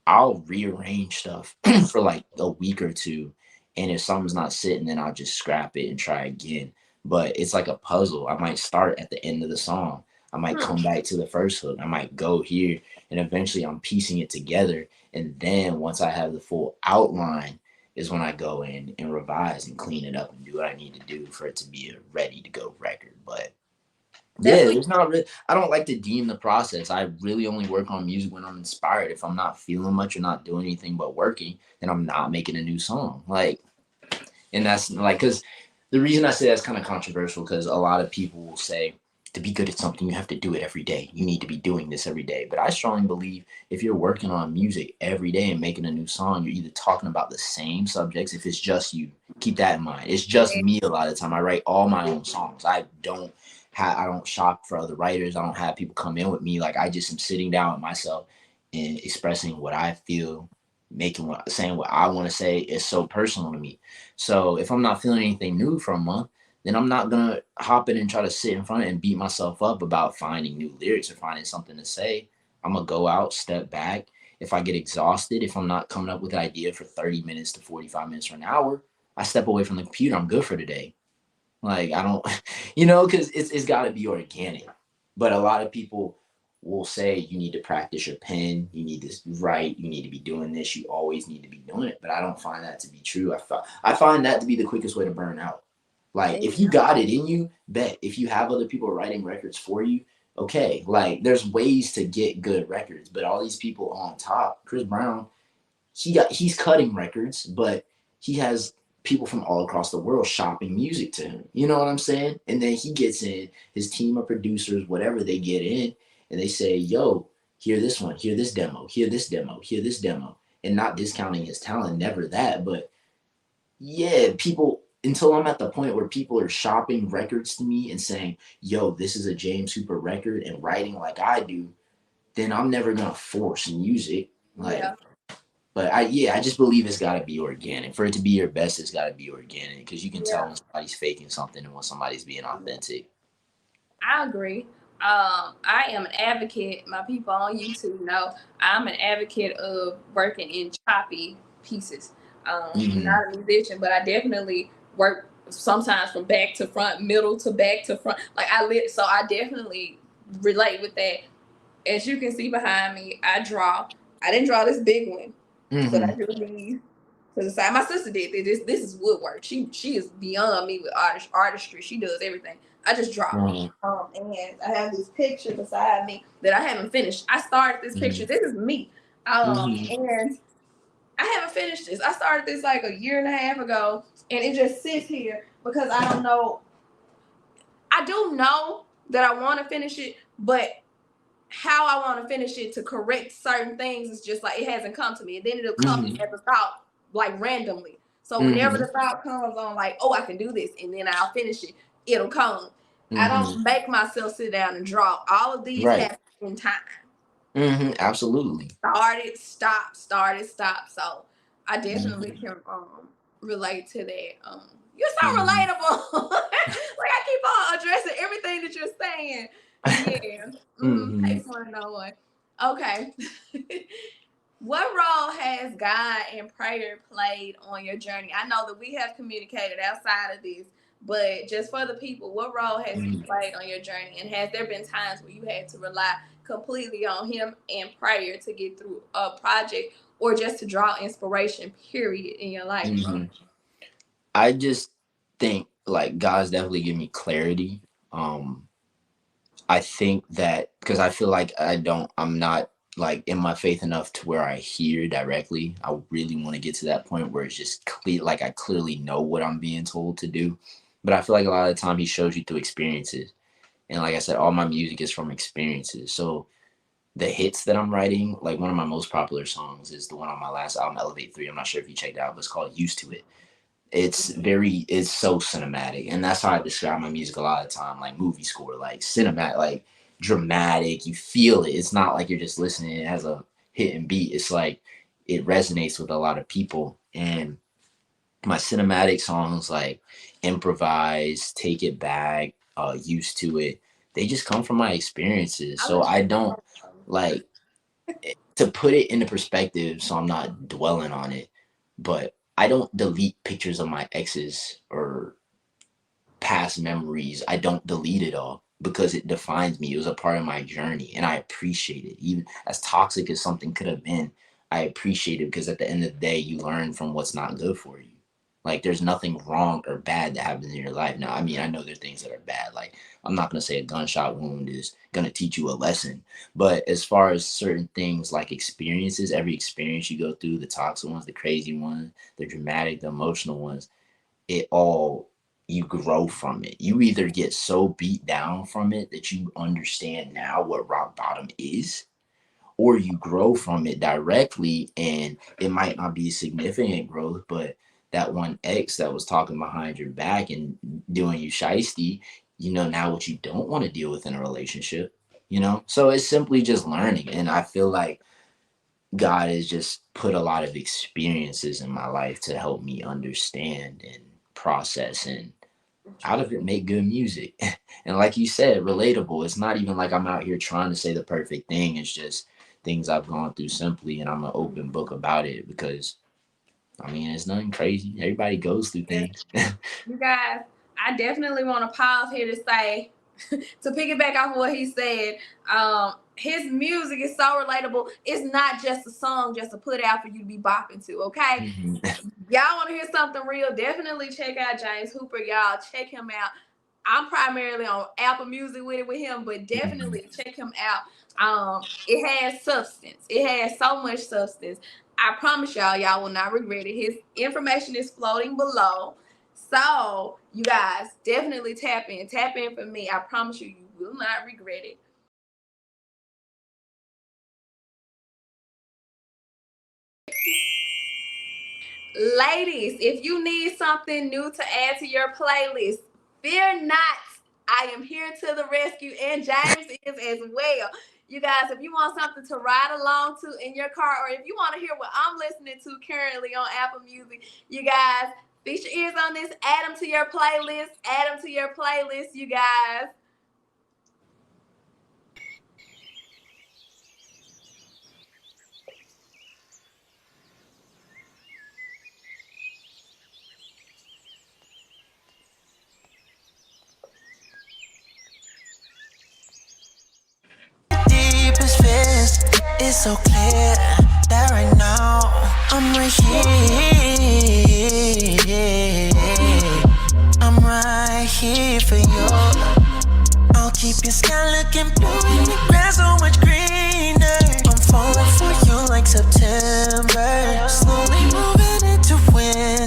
I'll rearrange stuff for like a week or two. And if something's not sitting, then I'll just scrap it and try again. But it's like a puzzle. I might start at the end of the song. I might come back to the first hook. I might go here, and eventually I'm piecing it together. And then once I have the full outline is when I go in and revise and clean it up and do what I need to do for it to be a ready to go record. But yeah, it's not really, I don't like to deem the process. I really only work on music when I'm inspired. If I'm not feeling much or not doing anything but working, then I'm not making a new song. Like, and that's like, because the reason I say that's kind of controversial, because a lot of people will say to be good at something, you have to do it every day. You need to be doing this every day. But I strongly believe if you're working on music every day and making a new song, you're either talking about the same subjects. If it's just you, keep that in mind. It's just me a lot of the time. I write all my own songs. I don't shop for other writers. I don't have people come in with me. Like I just am sitting down with myself and expressing what I feel, saying what I want to say. Is so personal to me. So if I'm not feeling anything new for a month, then I'm not gonna hop in and try to sit in front and beat myself up about finding new lyrics or finding something to say. I'm gonna go out, step back. If I get exhausted, if I'm not coming up with an idea for 30 minutes to 45 minutes or an hour, I step away from the computer. I'm good for today. Like I don't, because it's got to be organic. But a lot of people will say you need to practice your pen, you need to write, you need to be doing this, you always need to be doing it. But I don't find that to be true. I find that to be the quickest way to burn out. Like if you got it in you, bet. If you have other people writing records for you, okay. Like there's ways to get good records, but all these people on top, Chris Brown, he's cutting records, but he has people from all across the world shopping music to him. You know what I'm saying? And then he gets in his team of producers, whatever they get in, and they say, yo, hear this one, hear this demo, hear this demo, hear this demo. And not discounting his talent, never that. But yeah, people until I'm at the point where people are shopping records to me and saying, yo, this is a James Hooper record, and writing like I do, then I'm never gonna force music. Like, Yeah. but I just believe it's gotta be organic. For it to be your best, it's gotta be organic, because you can tell Yeah. when somebody's faking something and when somebody's being authentic. I agree. I am an advocate. My people on YouTube know I'm an advocate of working in choppy pieces. I'm Mm-hmm. not a musician, but I definitely work sometimes from back to front, middle to back to front. Like so I definitely relate with that. As you can see behind me, I draw. I didn't draw this big one, but I Mm-hmm. drew these to the side. My sister did this is woodwork. She is beyond me with artistry. She does everything. I just draw. And I have this picture beside me that I haven't finished. I started this picture. This is me. Mm-hmm. And I haven't finished this. I started this like a year and a half ago, and it just sits here because I don't know. I do know that I want to finish it, but how I want to finish it to correct certain things is just like it hasn't come to me. And then it'll come Mm-hmm. as a thought, like randomly. So whenever Mm-hmm. the thought comes on, like, oh, I can do this, and then I'll finish it, it'll come. I Mm-hmm. don't make myself sit down and draw. All of these Right. happen in time. Mm-hmm. Absolutely. Started, stop, started, stop. So I definitely Mm-hmm. can relate to that. You're so Mm-hmm. relatable. Like I keep on addressing everything that you're saying. Yeah. Mm-hmm. Page 101. Okay. What role has God and prayer played on your journey? I know that we have communicated outside of this, but just for the people, what role has He played on your journey? And has there been times where you had to rely completely on Him and prayer to get through a project or just to draw inspiration, period, in your life? Mm-hmm. I just think like God's definitely given me clarity. Um, I think that because I feel like I'm not like in my faith enough to where I hear directly. I really want to get to that point where it's just clear, like I clearly know what I'm being told to do. But I feel like a lot of the time He shows you through experiences. And like I said, all my music is from experiences. So the hits that I'm writing, like one of my most popular songs is the one on my last album, Elevate 3. I'm not sure if you checked it out, but it's called Used to It. It's so cinematic, and that's how I describe my music a lot of the time, like movie score, like cinematic, like dramatic. You feel it. It's not like you're just listening. It has a hit and beat. It's like it resonates with a lot of people. And my cinematic songs like Improvise, Take It Back, Used to It, they just come from my experiences. So I don't like to put it into perspective, so I'm not dwelling on it, but I don't delete pictures of my exes or past memories. I don't delete it all because it defines me. It was a part of my journey, and I appreciate it. Even as toxic as something could have been, I appreciate it because at the end of the day, you learn from what's not good for you. Like there's nothing wrong or bad that happens in your life. Now, I mean, I know there are things that are bad. Like I'm not gonna say a gunshot wound is gonna teach you a lesson, but as far as certain things like experiences, every experience you go through, the toxic ones, the crazy ones, the dramatic, the emotional ones, it all, you grow from it. You either get so beat down from it that you understand now what rock bottom is, or you grow from it directly, and it might not be significant growth, but that one ex that was talking behind your back and doing you shiesty, you know now what you don't want to deal with in a relationship, you know? So it's simply just learning. And I feel like God has just put a lot of experiences in my life to help me understand and process, and out of it make good music. And like you said, relatable. It's not even like I'm out here trying to say the perfect thing. It's just things I've gone through simply, and I'm an open book about it because I mean it's nothing crazy. Everybody goes through things. You guys, I definitely want to pause here to say, to piggyback off of what he said, his music is so relatable. It's not just a song just to put out for you to be bopping to, okay? Mhm. Y'all want to hear something real? Definitely check out James Hooper. Y'all check him out. I'm primarily on Apple Music with him, but definitely check him out. It has substance. It has so much substance. I promise y'all will not regret it. His information is floating below. So you guys definitely tap in. Tap in for me. I promise you will not regret it. Ladies, if you need something new to add to your playlist, fear not. I am here to the rescue, and James is as well. You guys, if you want something to ride along to in your car, or if you want to hear what I'm listening to currently on Apple Music, you guys, fix your ears on this. Add them to your playlist. Add them to your playlist, you guys. Deepest fears, it's so clear that right now I'm right here. I'm right here for you. I'll keep your sky looking blue and the grass so much greener. I'm falling for you like September, slowly moving into winter.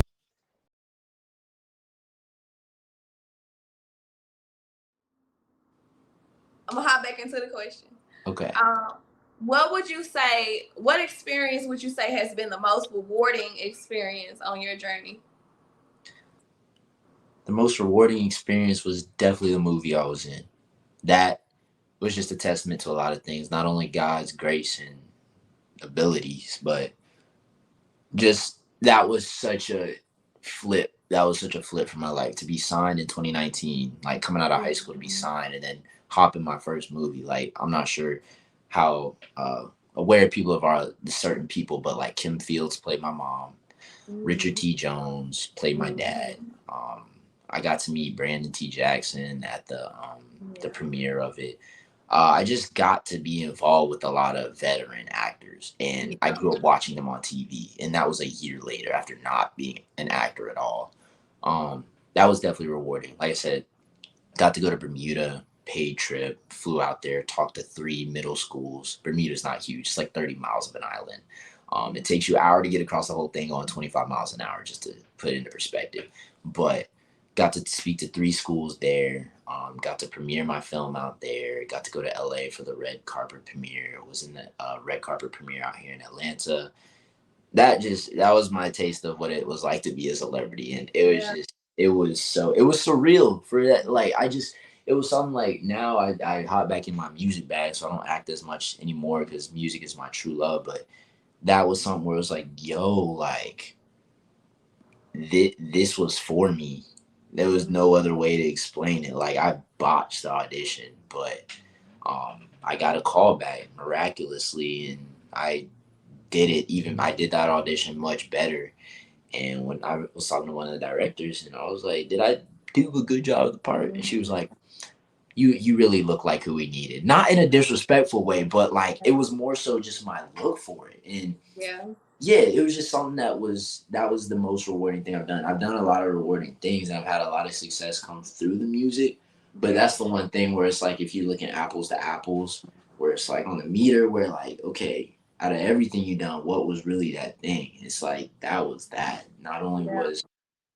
I'm gonna hop back into the question. Okay. What experience would you say has been the most rewarding experience on your journey? The most rewarding experience was definitely the movie I was in. That was just a testament to a lot of things, not only God's grace and abilities, but just that was such a flip. That was such a flip for my life to be signed in 2019, like coming out of high school to be signed and then hop in my first movie. Like, I'm not sure how aware people of are the certain people, but like Kim Fields played my mom, Richard T. Jones played my dad. I got to meet Brandon T. Jackson at the premiere of it. I just got to be involved with a lot of veteran actors, and I grew up watching them on TV, and that was a year later after not being an actor at all. That was definitely rewarding. Like I said, got to go to Bermuda, paid trip, flew out there, talked to 3 middle schools. Bermuda's not huge; it's like 30 miles of an island. It takes you an hour to get across the whole thing going 25 miles an hour, just to put it into perspective. But got to speak to 3 schools there. Got to premiere my film out there. Got to go to LA for the red carpet premiere. Was in the red carpet premiere out here in Atlanta. That was my taste of what it was like to be a celebrity, and it was surreal for that. Like, it was something like, now I hop back in my music bag, so I don't act as much anymore because music is my true love. But that was something where it was like, yo, like this was for me. There was no other way to explain it. Like, I botched the audition, but I got a call back miraculously, and I did that audition much better. And when I was talking to one of the directors, and I was like, did I do a good job of the part? And she was like, you really look like who we needed. Not in a disrespectful way, but like, it was more so just my look for it. And yeah, it was just something that was the most rewarding thing I've done. I've done a lot of rewarding things, and I've had a lot of success come through the music. But that's the one thing where it's like, if you're looking apples to apples, where it's like on the meter, where like, okay, out of everything you done, what was really that thing? It's like, that was that. Not only was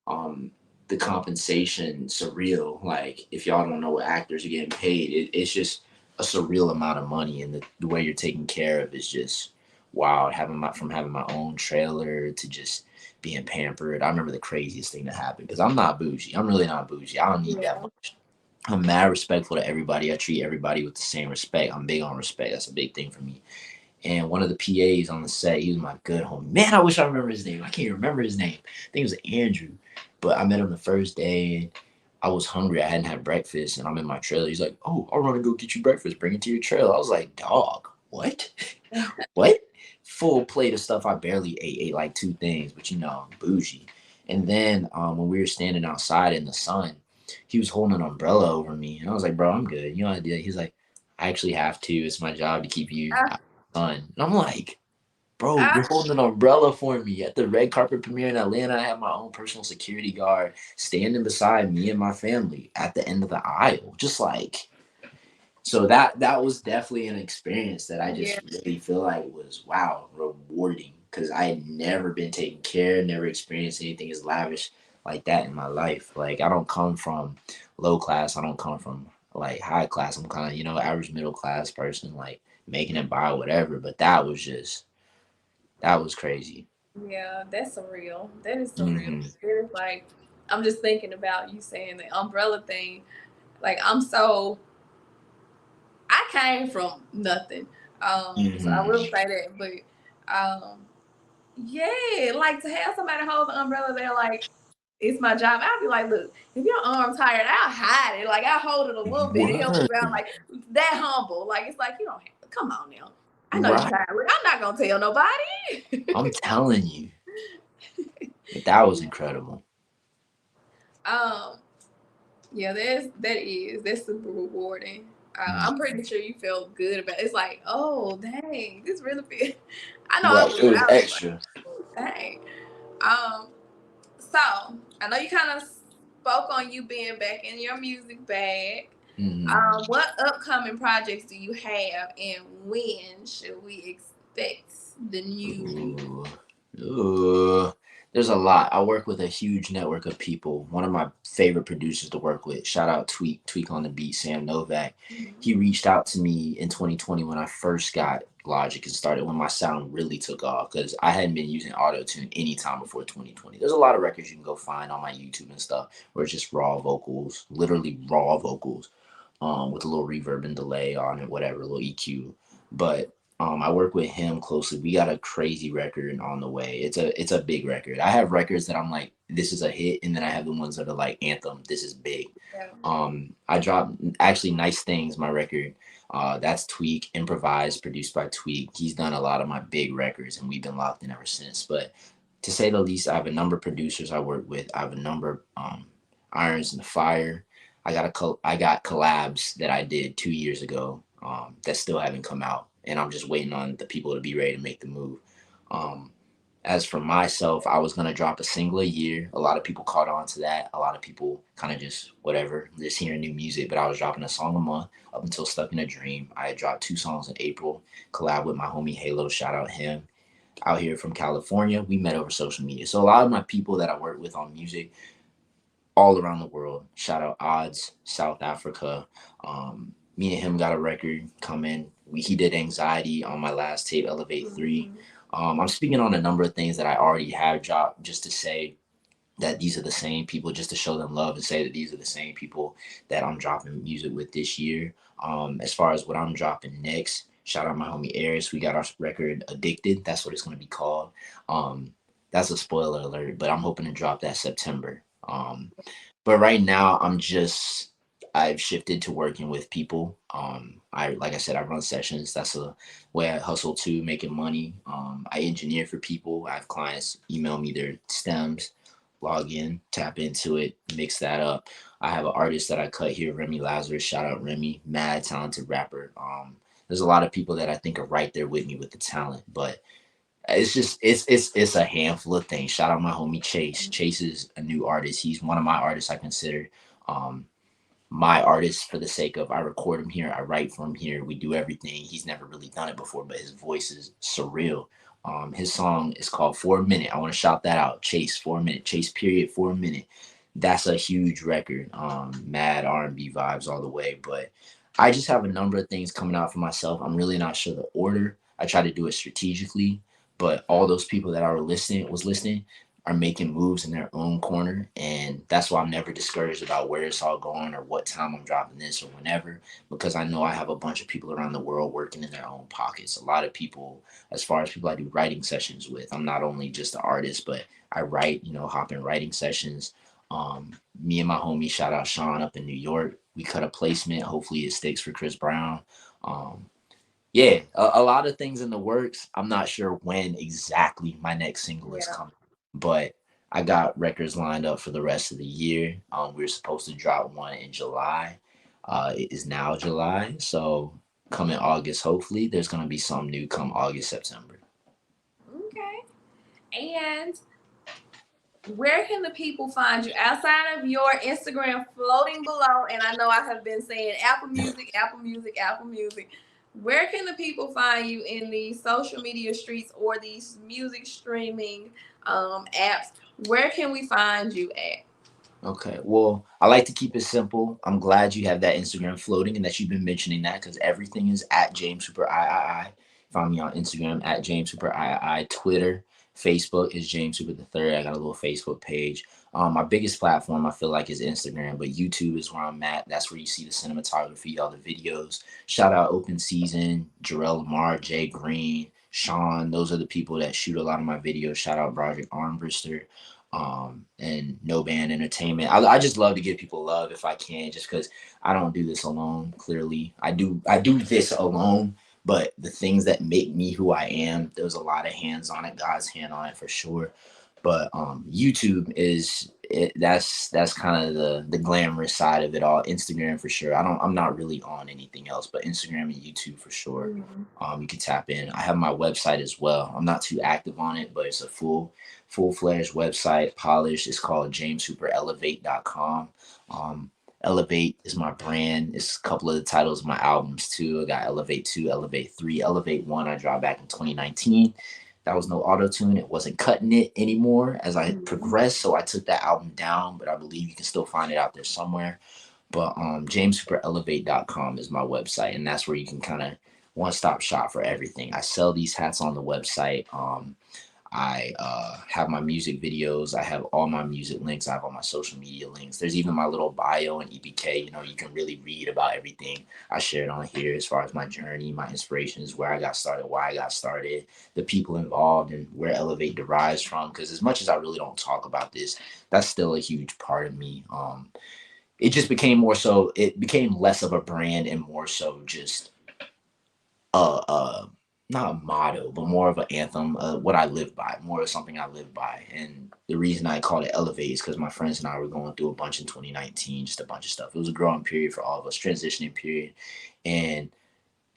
the compensation surreal. Like, if y'all don't know what actors are getting paid, it's just a surreal amount of money, and the way you're taken care of is just wow. From having my own trailer to just being pampered. I remember the craziest thing that happened, because I'm not bougie. I'm really not bougie. I don't need that much. I'm mad respectful to everybody. I treat everybody with the same respect. I'm big on respect. That's a big thing for me. And one of the PAs on the set, he was my good homie. Man, I wish I remember his name. I can't remember his name. I think it was Andrew. But I met him the first day, and I was hungry. I hadn't had breakfast, and I'm in my trailer. He's like, oh, I'll run and go get you breakfast. Bring it to your trailer. I was like, dog, what? What? Full plate of stuff I barely ate like 2 things, but I'm bougie. And then when we were standing outside in the sun, he was holding an umbrella over me. And I was like, bro, I'm good. You know what I did? He's like, I actually have to. It's my job to keep you out of the sun. And I'm like, bro, you're holding an umbrella for me. At the red carpet premiere in Atlanta, I have my own personal security guard standing beside me and my family at the end of the aisle. Just like, so that was definitely an experience that I just really feel like was, wow, rewarding, because I had never been taken care, never experienced anything as lavish like that in my life. Like, I don't come from low class. I don't come from like high class. I'm kind of, average middle class person, like making it by whatever. But that was crazy. Yeah, that's surreal. That is surreal. Hmm. It is like, I'm just thinking about you saying the umbrella thing. Like, I came from nothing. So I will Hmm. say that, but um, yeah, like to have somebody hold the umbrella, they're like, it's my job. I'll be like, look, if your arm tired, I'll hide it. Like I hold it a little bit and help you out. Word. Like that humble. Like it's like you don't have to come on now. I know you Right. tired. Look, I'm not gonna tell nobody. I'm telling you, that was incredible. um, yeah, that's super rewarding. I'm pretty sure you felt good about it. It's like, oh dang, this really feel. I know I Right. was. It was I was like, extra. dang. Um, so I know you kind of spoke on you being back in your music bag. Hmm. What upcoming projects do you have, and when should we expect the new? Ooh. Ooh. There's a lot. I work with a huge network of people. One of my favorite producers to work with, shout out Tweak on the beat, Sam Novak. He reached out to me in 2020 when I first got Logic and started when my sound really took off because I hadn't been using auto tune any time before 2020. There's a lot of records you can go find on my YouTube and stuff where it's just raw vocals, literally raw vocals, with a little reverb and delay on it, whatever, a little EQ. But I work with him closely. We got a crazy record on the way. It's a big record. I have records that I'm like, this is a hit, and then I have the ones that are like anthem. This is big. Yeah. I dropped actually Nice Things, my record. That's Tweak, improvised, produced by Tweak. He's done a lot of my big records, and we've been locked in ever since. But to say the least, I have a number of producers I work with. I have a number of irons in the fire. I got collabs that I did 2 years ago that still haven't come out, and I'm just waiting on the people to be ready to make the move. Um, as for myself, I was gonna drop a single a year. A lot of people caught on to that. A lot of people kind of just whatever, just hearing new music. But I was dropping a song a month up until Stuck in a Dream. I had dropped 2 songs in April. Collab with my homie Halo. Shout out him. Out here from California, we met over social media. So a lot of my people that I work with on music all around the world. Shout out Odds, South Africa. Me and him got a record coming. He did Anxiety on my last tape, Elevate 3. I'm speaking on a number of things that I already have dropped just to say that these are the same people, just to show them love and say that these are the same people that I'm dropping music with this year. As far as what I'm dropping next, shout out my homie Eris. We got our record Addicted. That's what it's going to be called. Um, that's a spoiler alert, but I'm hoping to drop that September. But right now I've shifted to working with people. Like I said, I run sessions. That's a way I hustle too, making money. I engineer for people. I have clients email me their stems, log in, tap into it, mix that up. I have an artist that I cut here, Remy Lazarus. Shout out Remy, mad talented rapper. There's a lot of people that I think are right there with me with the talent, but it's a handful of things. Shout out my homie Chase. Chase is a new artist. He's one of my artists I consider um my artist for the sake of I record him here, I write for him here, we do everything. He's never really done it before, but his voice is surreal. His song is called 4 Minute. I want to shout that out. Chase 4 Minute. Chase period 4 minute. That's a huge record. Mad R&B vibes all the way. But I just have a number of things coming out for myself. I'm really not sure the order. I try to do it strategically, but all those people that was listening are making moves in their own corner. And that's why I'm never discouraged about where it's all going or what time I'm dropping this or whenever, because I know I have a bunch of people around the world working in their own pockets. A lot of people, as far as people I do writing sessions with, I'm not only just an artist, but I write, hop in writing sessions. Me and my homie, shout out Sean up in New York, we cut a placement. Hopefully it sticks for Chris Brown. Yeah, a lot of things in the works. I'm not sure when exactly my next single is Yeah. coming, but I got records lined up for the rest of the year. We were supposed to drop one in July. It is now July, so coming August, hopefully there's gonna be some new come August, September. Okay. And where can the people find you outside of your Instagram floating below? And I know I have been saying Apple Music, Apple Music, Apple Music. Where can the people find you in the social media streets or these music streaming apps? Where can we find you at? Okay, well, I like to keep it simple. I'm glad you have that Instagram floating and that you've been mentioning that because everything is at JamesHooperIII. Find me on Instagram at JamesHooperIII, Twitter Facebook is James Hooper III. I got a little Facebook page. My biggest platform I feel like is Instagram, but YouTube is where I'm at. That's where you see the cinematography, all the videos. Shout out Open Season, Jarrell Lamar, Jay Green, Sean. Those are the people that shoot a lot of my videos. Shout out Broderick Armbrister, and No Band Entertainment. I just love to give people love if I can, just because I don't do this alone. Clearly, I do this alone. But the things that make me who I am, there's a lot of hands on it, God's hand on it for sure. But YouTube is that's kind of the glamorous side of it all. Instagram for sure. I'm not really on anything else, but Instagram and YouTube for sure. You can tap in. I have my website as well. I'm not too active on it, but it's a full-fledged website, polished. It's called JamesHooperIII.com. Elevate is my brand. It's a couple of the titles of my albums too. I got Elevate 2, Elevate 3, Elevate 1 I dropped back in 2019. That was no auto-tune. It wasn't cutting it anymore as I progressed, so I took that album down, but I believe you can still find it out there somewhere. But JamesHooperElevate.com is my website, and that's where you can kind of one-stop shop for everything. I sell these hats on the website. I have my music videos. I have all my music links. I have all my social media links. There's even my little bio and EPK. You know, you can really read about everything I shared on here as far as my journey, my inspirations, where I got started, why I got started, the people involved, and where Elevate derives from. Because as much as I really don't talk about this, that's still a huge part of me. It just became more so, it became less of a brand and more so just not a motto, but more of an anthem, what I live by, more of something I live by. And the reason I called it Elevate is because my friends and I were going through a bunch in 2019, just a bunch of stuff. It was a growing period for all of us, transitioning period, and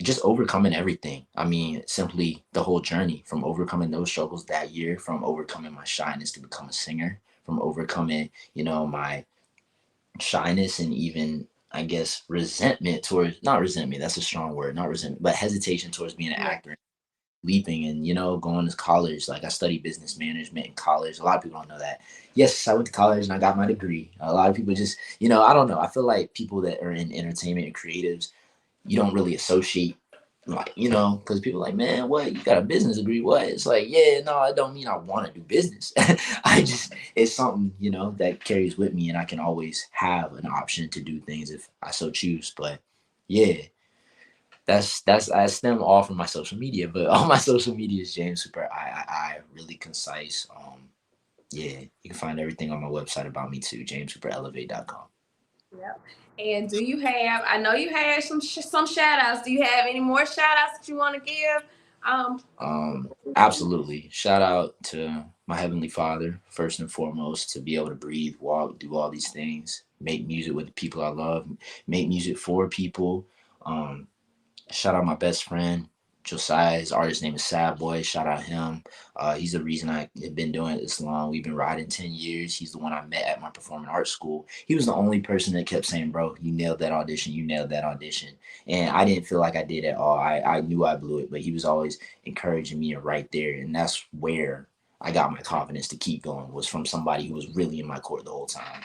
just overcoming everything. I mean, simply the whole journey from overcoming those struggles that year, from overcoming my shyness to become a singer, from overcoming, my shyness and even I guess resentment towards, not resentment, that's a strong word, not resentment, but hesitation towards being an actor, leaping and going to college. Like I studied business management in college. A lot of people don't know that. Yes, I went to college and I got my degree. A lot of people just, I don't know. I feel like people that are in entertainment and creatives, you don't really associate, like, because people are like, man, what, you got a business degree? What? It's like, yeah, no, I don't mean I want to do business. It's something, that carries with me, and I can always have an option to do things if I so choose. But yeah, I stem all from my social media, but all my social media is James Hooper I really concise. Yeah, you can find everything on my website about me too, JamesHooperElevate.com. Yep. And do you have, I know you had some shout outs. Do you have any more shout outs that you want to give? Absolutely. Shout out to my Heavenly Father, first and foremost, to be able to breathe, walk, do all these things, make music with the people I love, make music for people. Shout out my best friend, Josiah. His artist name is Sad Boy. Shout out him. He's the reason I have been doing it this long. We've been riding 10 years. He's the one I met at my performing arts school. He was the only person that kept saying, bro, you nailed that audition. You nailed that audition. And I didn't feel like I did at all. I knew I blew it, but he was always encouraging me right there. And that's where I got my confidence to keep going, was from somebody who was really in my court the whole time.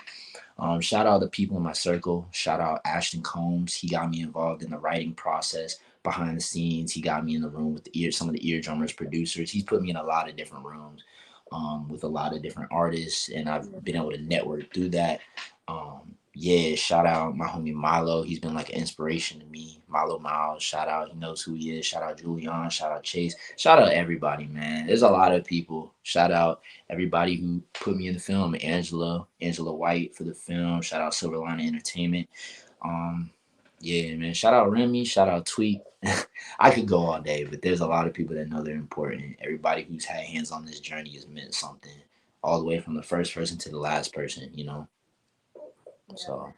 Shout out the people in my circle. Shout out Ashton Combs. He got me involved in the writing process behind the scenes. He got me in the room with some of the ear drummers, producers. He's put me in a lot of different rooms with a lot of different artists, and I've been able to network through that. Shout out my homie Milo. He's been like an inspiration to me. Milo Miles, shout out. He knows who he is. Shout out Julian. Shout out Chase. Shout out everybody, man. There's a lot of people. Shout out everybody who put me in the film. Angela White for the film. Shout out Silver Lining Entertainment. Yeah, man. Shout out Remy. Shout out Tweet. I could go all day, but there's a lot of people that know they're important. Everybody who's had hands on this journey has meant something, all the way from the first person to the last person, So.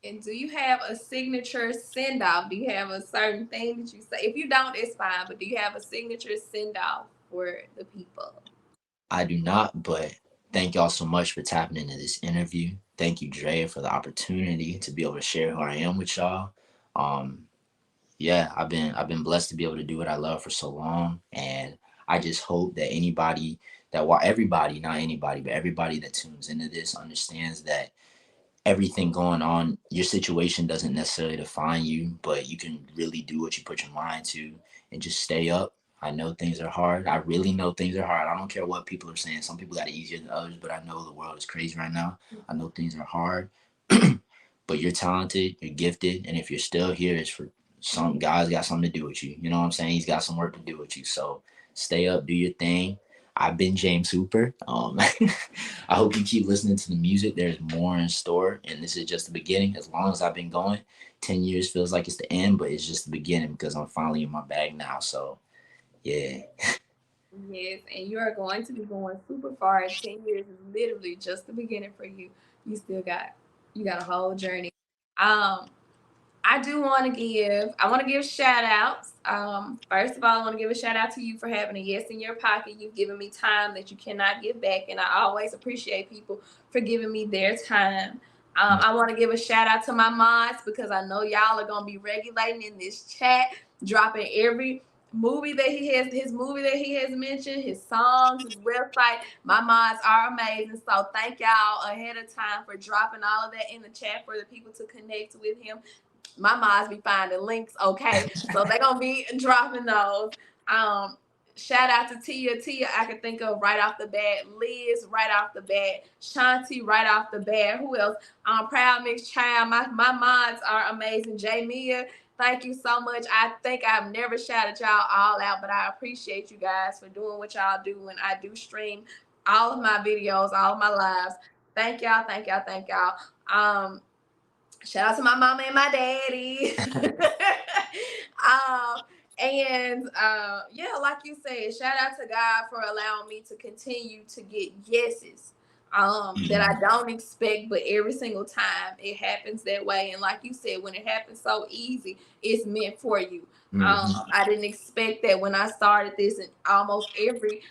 And do you have a signature send off? Do you have a certain thing that you say? If you don't, it's fine. But do you have a signature send off for the people? I do not, but thank y'all so much for tapping into this interview. Thank you, Drea, for the opportunity to be able to share who I am with y'all. I've been blessed to be able to do what I love for so long, and I just hope that everybody that tunes into this understands that everything going on, your situation doesn't necessarily define you, but you can really do what you put your mind to and just stay up, I know things are hard. I really know things are hard. I don't care what people are saying. Some people got it easier than others, but I know the world is crazy right now. I know things are hard. But you're talented, you're gifted, and if you're still here, it's for God's got something to do with you. You know what I'm saying? He's got some work to do with you. So stay up, do your thing. I've been James Hooper. I hope you keep listening to the music. There's more in store, and this is just the beginning. As long as I've been going, 10 years feels like it's the end, but it's just the beginning because I'm finally in my bag now. So yeah. Yes, and you are going to be going super far. 10 years is literally just the beginning for you. You got a whole journey. I want to give shout outs. First of all, I want to give a shout out to you for having a yes in your pocket. You've given me time that you cannot give back. And I always appreciate people for giving me their time. I want to give a shout out to my mods because I know y'all are going to be regulating in this chat, dropping every movie that he has mentioned, his songs, his website. My mods are amazing. So thank y'all ahead of time for dropping all of that in the chat for the people to connect with him. My moms be finding links, okay? So they're gonna be dropping those. Shout out to Tia. I can think of right off the bat. Liz right off the bat. Shanti right off the bat. Who else? Proud Mixed Child. My mods are amazing. Jamia, thank you so much. I think I've never shouted y'all all out, but I appreciate you guys for doing what y'all do when I do stream all of my videos, all of my lives. Thank y'all. Shout out to my mama and my daddy. Yeah, like you said, shout out to God for allowing me to continue to get yeses that I don't expect, but every single time it happens that way. And like you said, when it happens so easy, it's meant for you. I didn't expect that when I started this, and almost every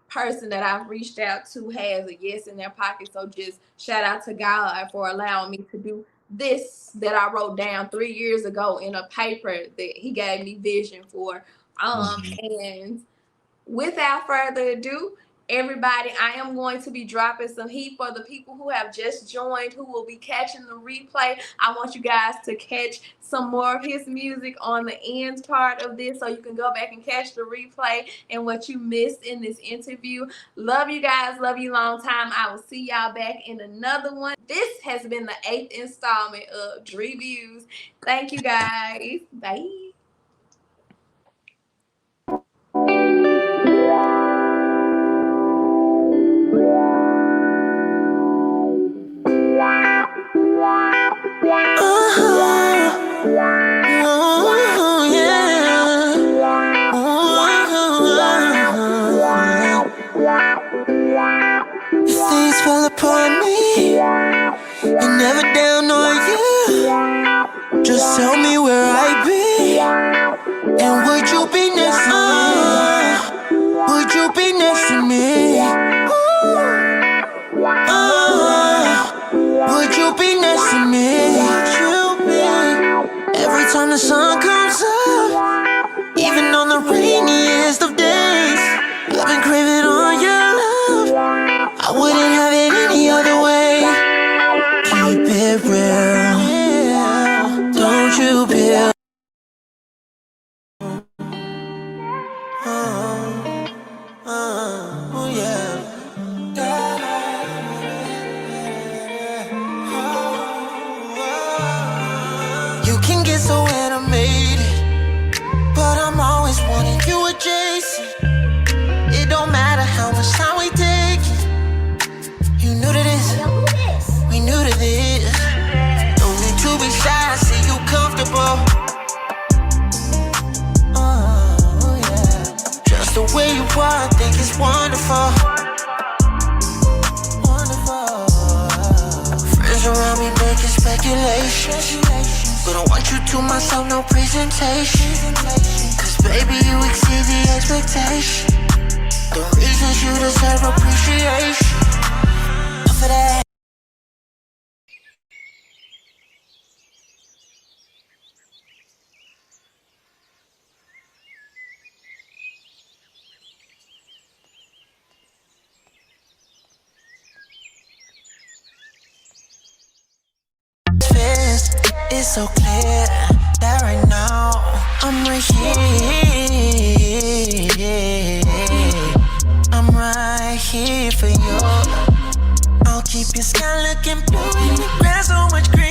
person that I've reached out to has a yes in their pocket. So just shout out to God for allowing me to do this that I wrote down 3 years ago in a paper that he gave me vision for. And without further ado, everybody, I am going to be dropping some heat for the people who have just joined, who will be catching the replay. I want you guys to catch some more of his music on the end part of this so you can go back and catch the replay and what you missed in this interview. Love you guys. Love you long time. I will see y'all back in another one. This has been the 8th installment of DreViews. Thank you guys. Bye. Things fall upon me, and never down on you. Just tell me where I be, and would you be next to me? Would you be next to me? Would you be next to me? Every time the sun comes up, even on the rainiest of days, I've been craving all your love. I wouldn't have it any other way. Keep it real, don't you feel? Oh yeah. You can get so animated, but I'm always wanting you adjacent. It don't matter how much time we take it. You knew to this, we knew to this. Don't need to be shy, I see you comfortable. Oh yeah. Just the way you are, I think it's wonderful. Wonderful. Friends around me making speculations, but I want you to myself, no presentation. Cause baby, you exceed the expectation. The reasons you deserve appreciation. For that. It's so clear that right now I'm right here. I'm right here for you. I'll keep your sky looking blue and the grass so much green.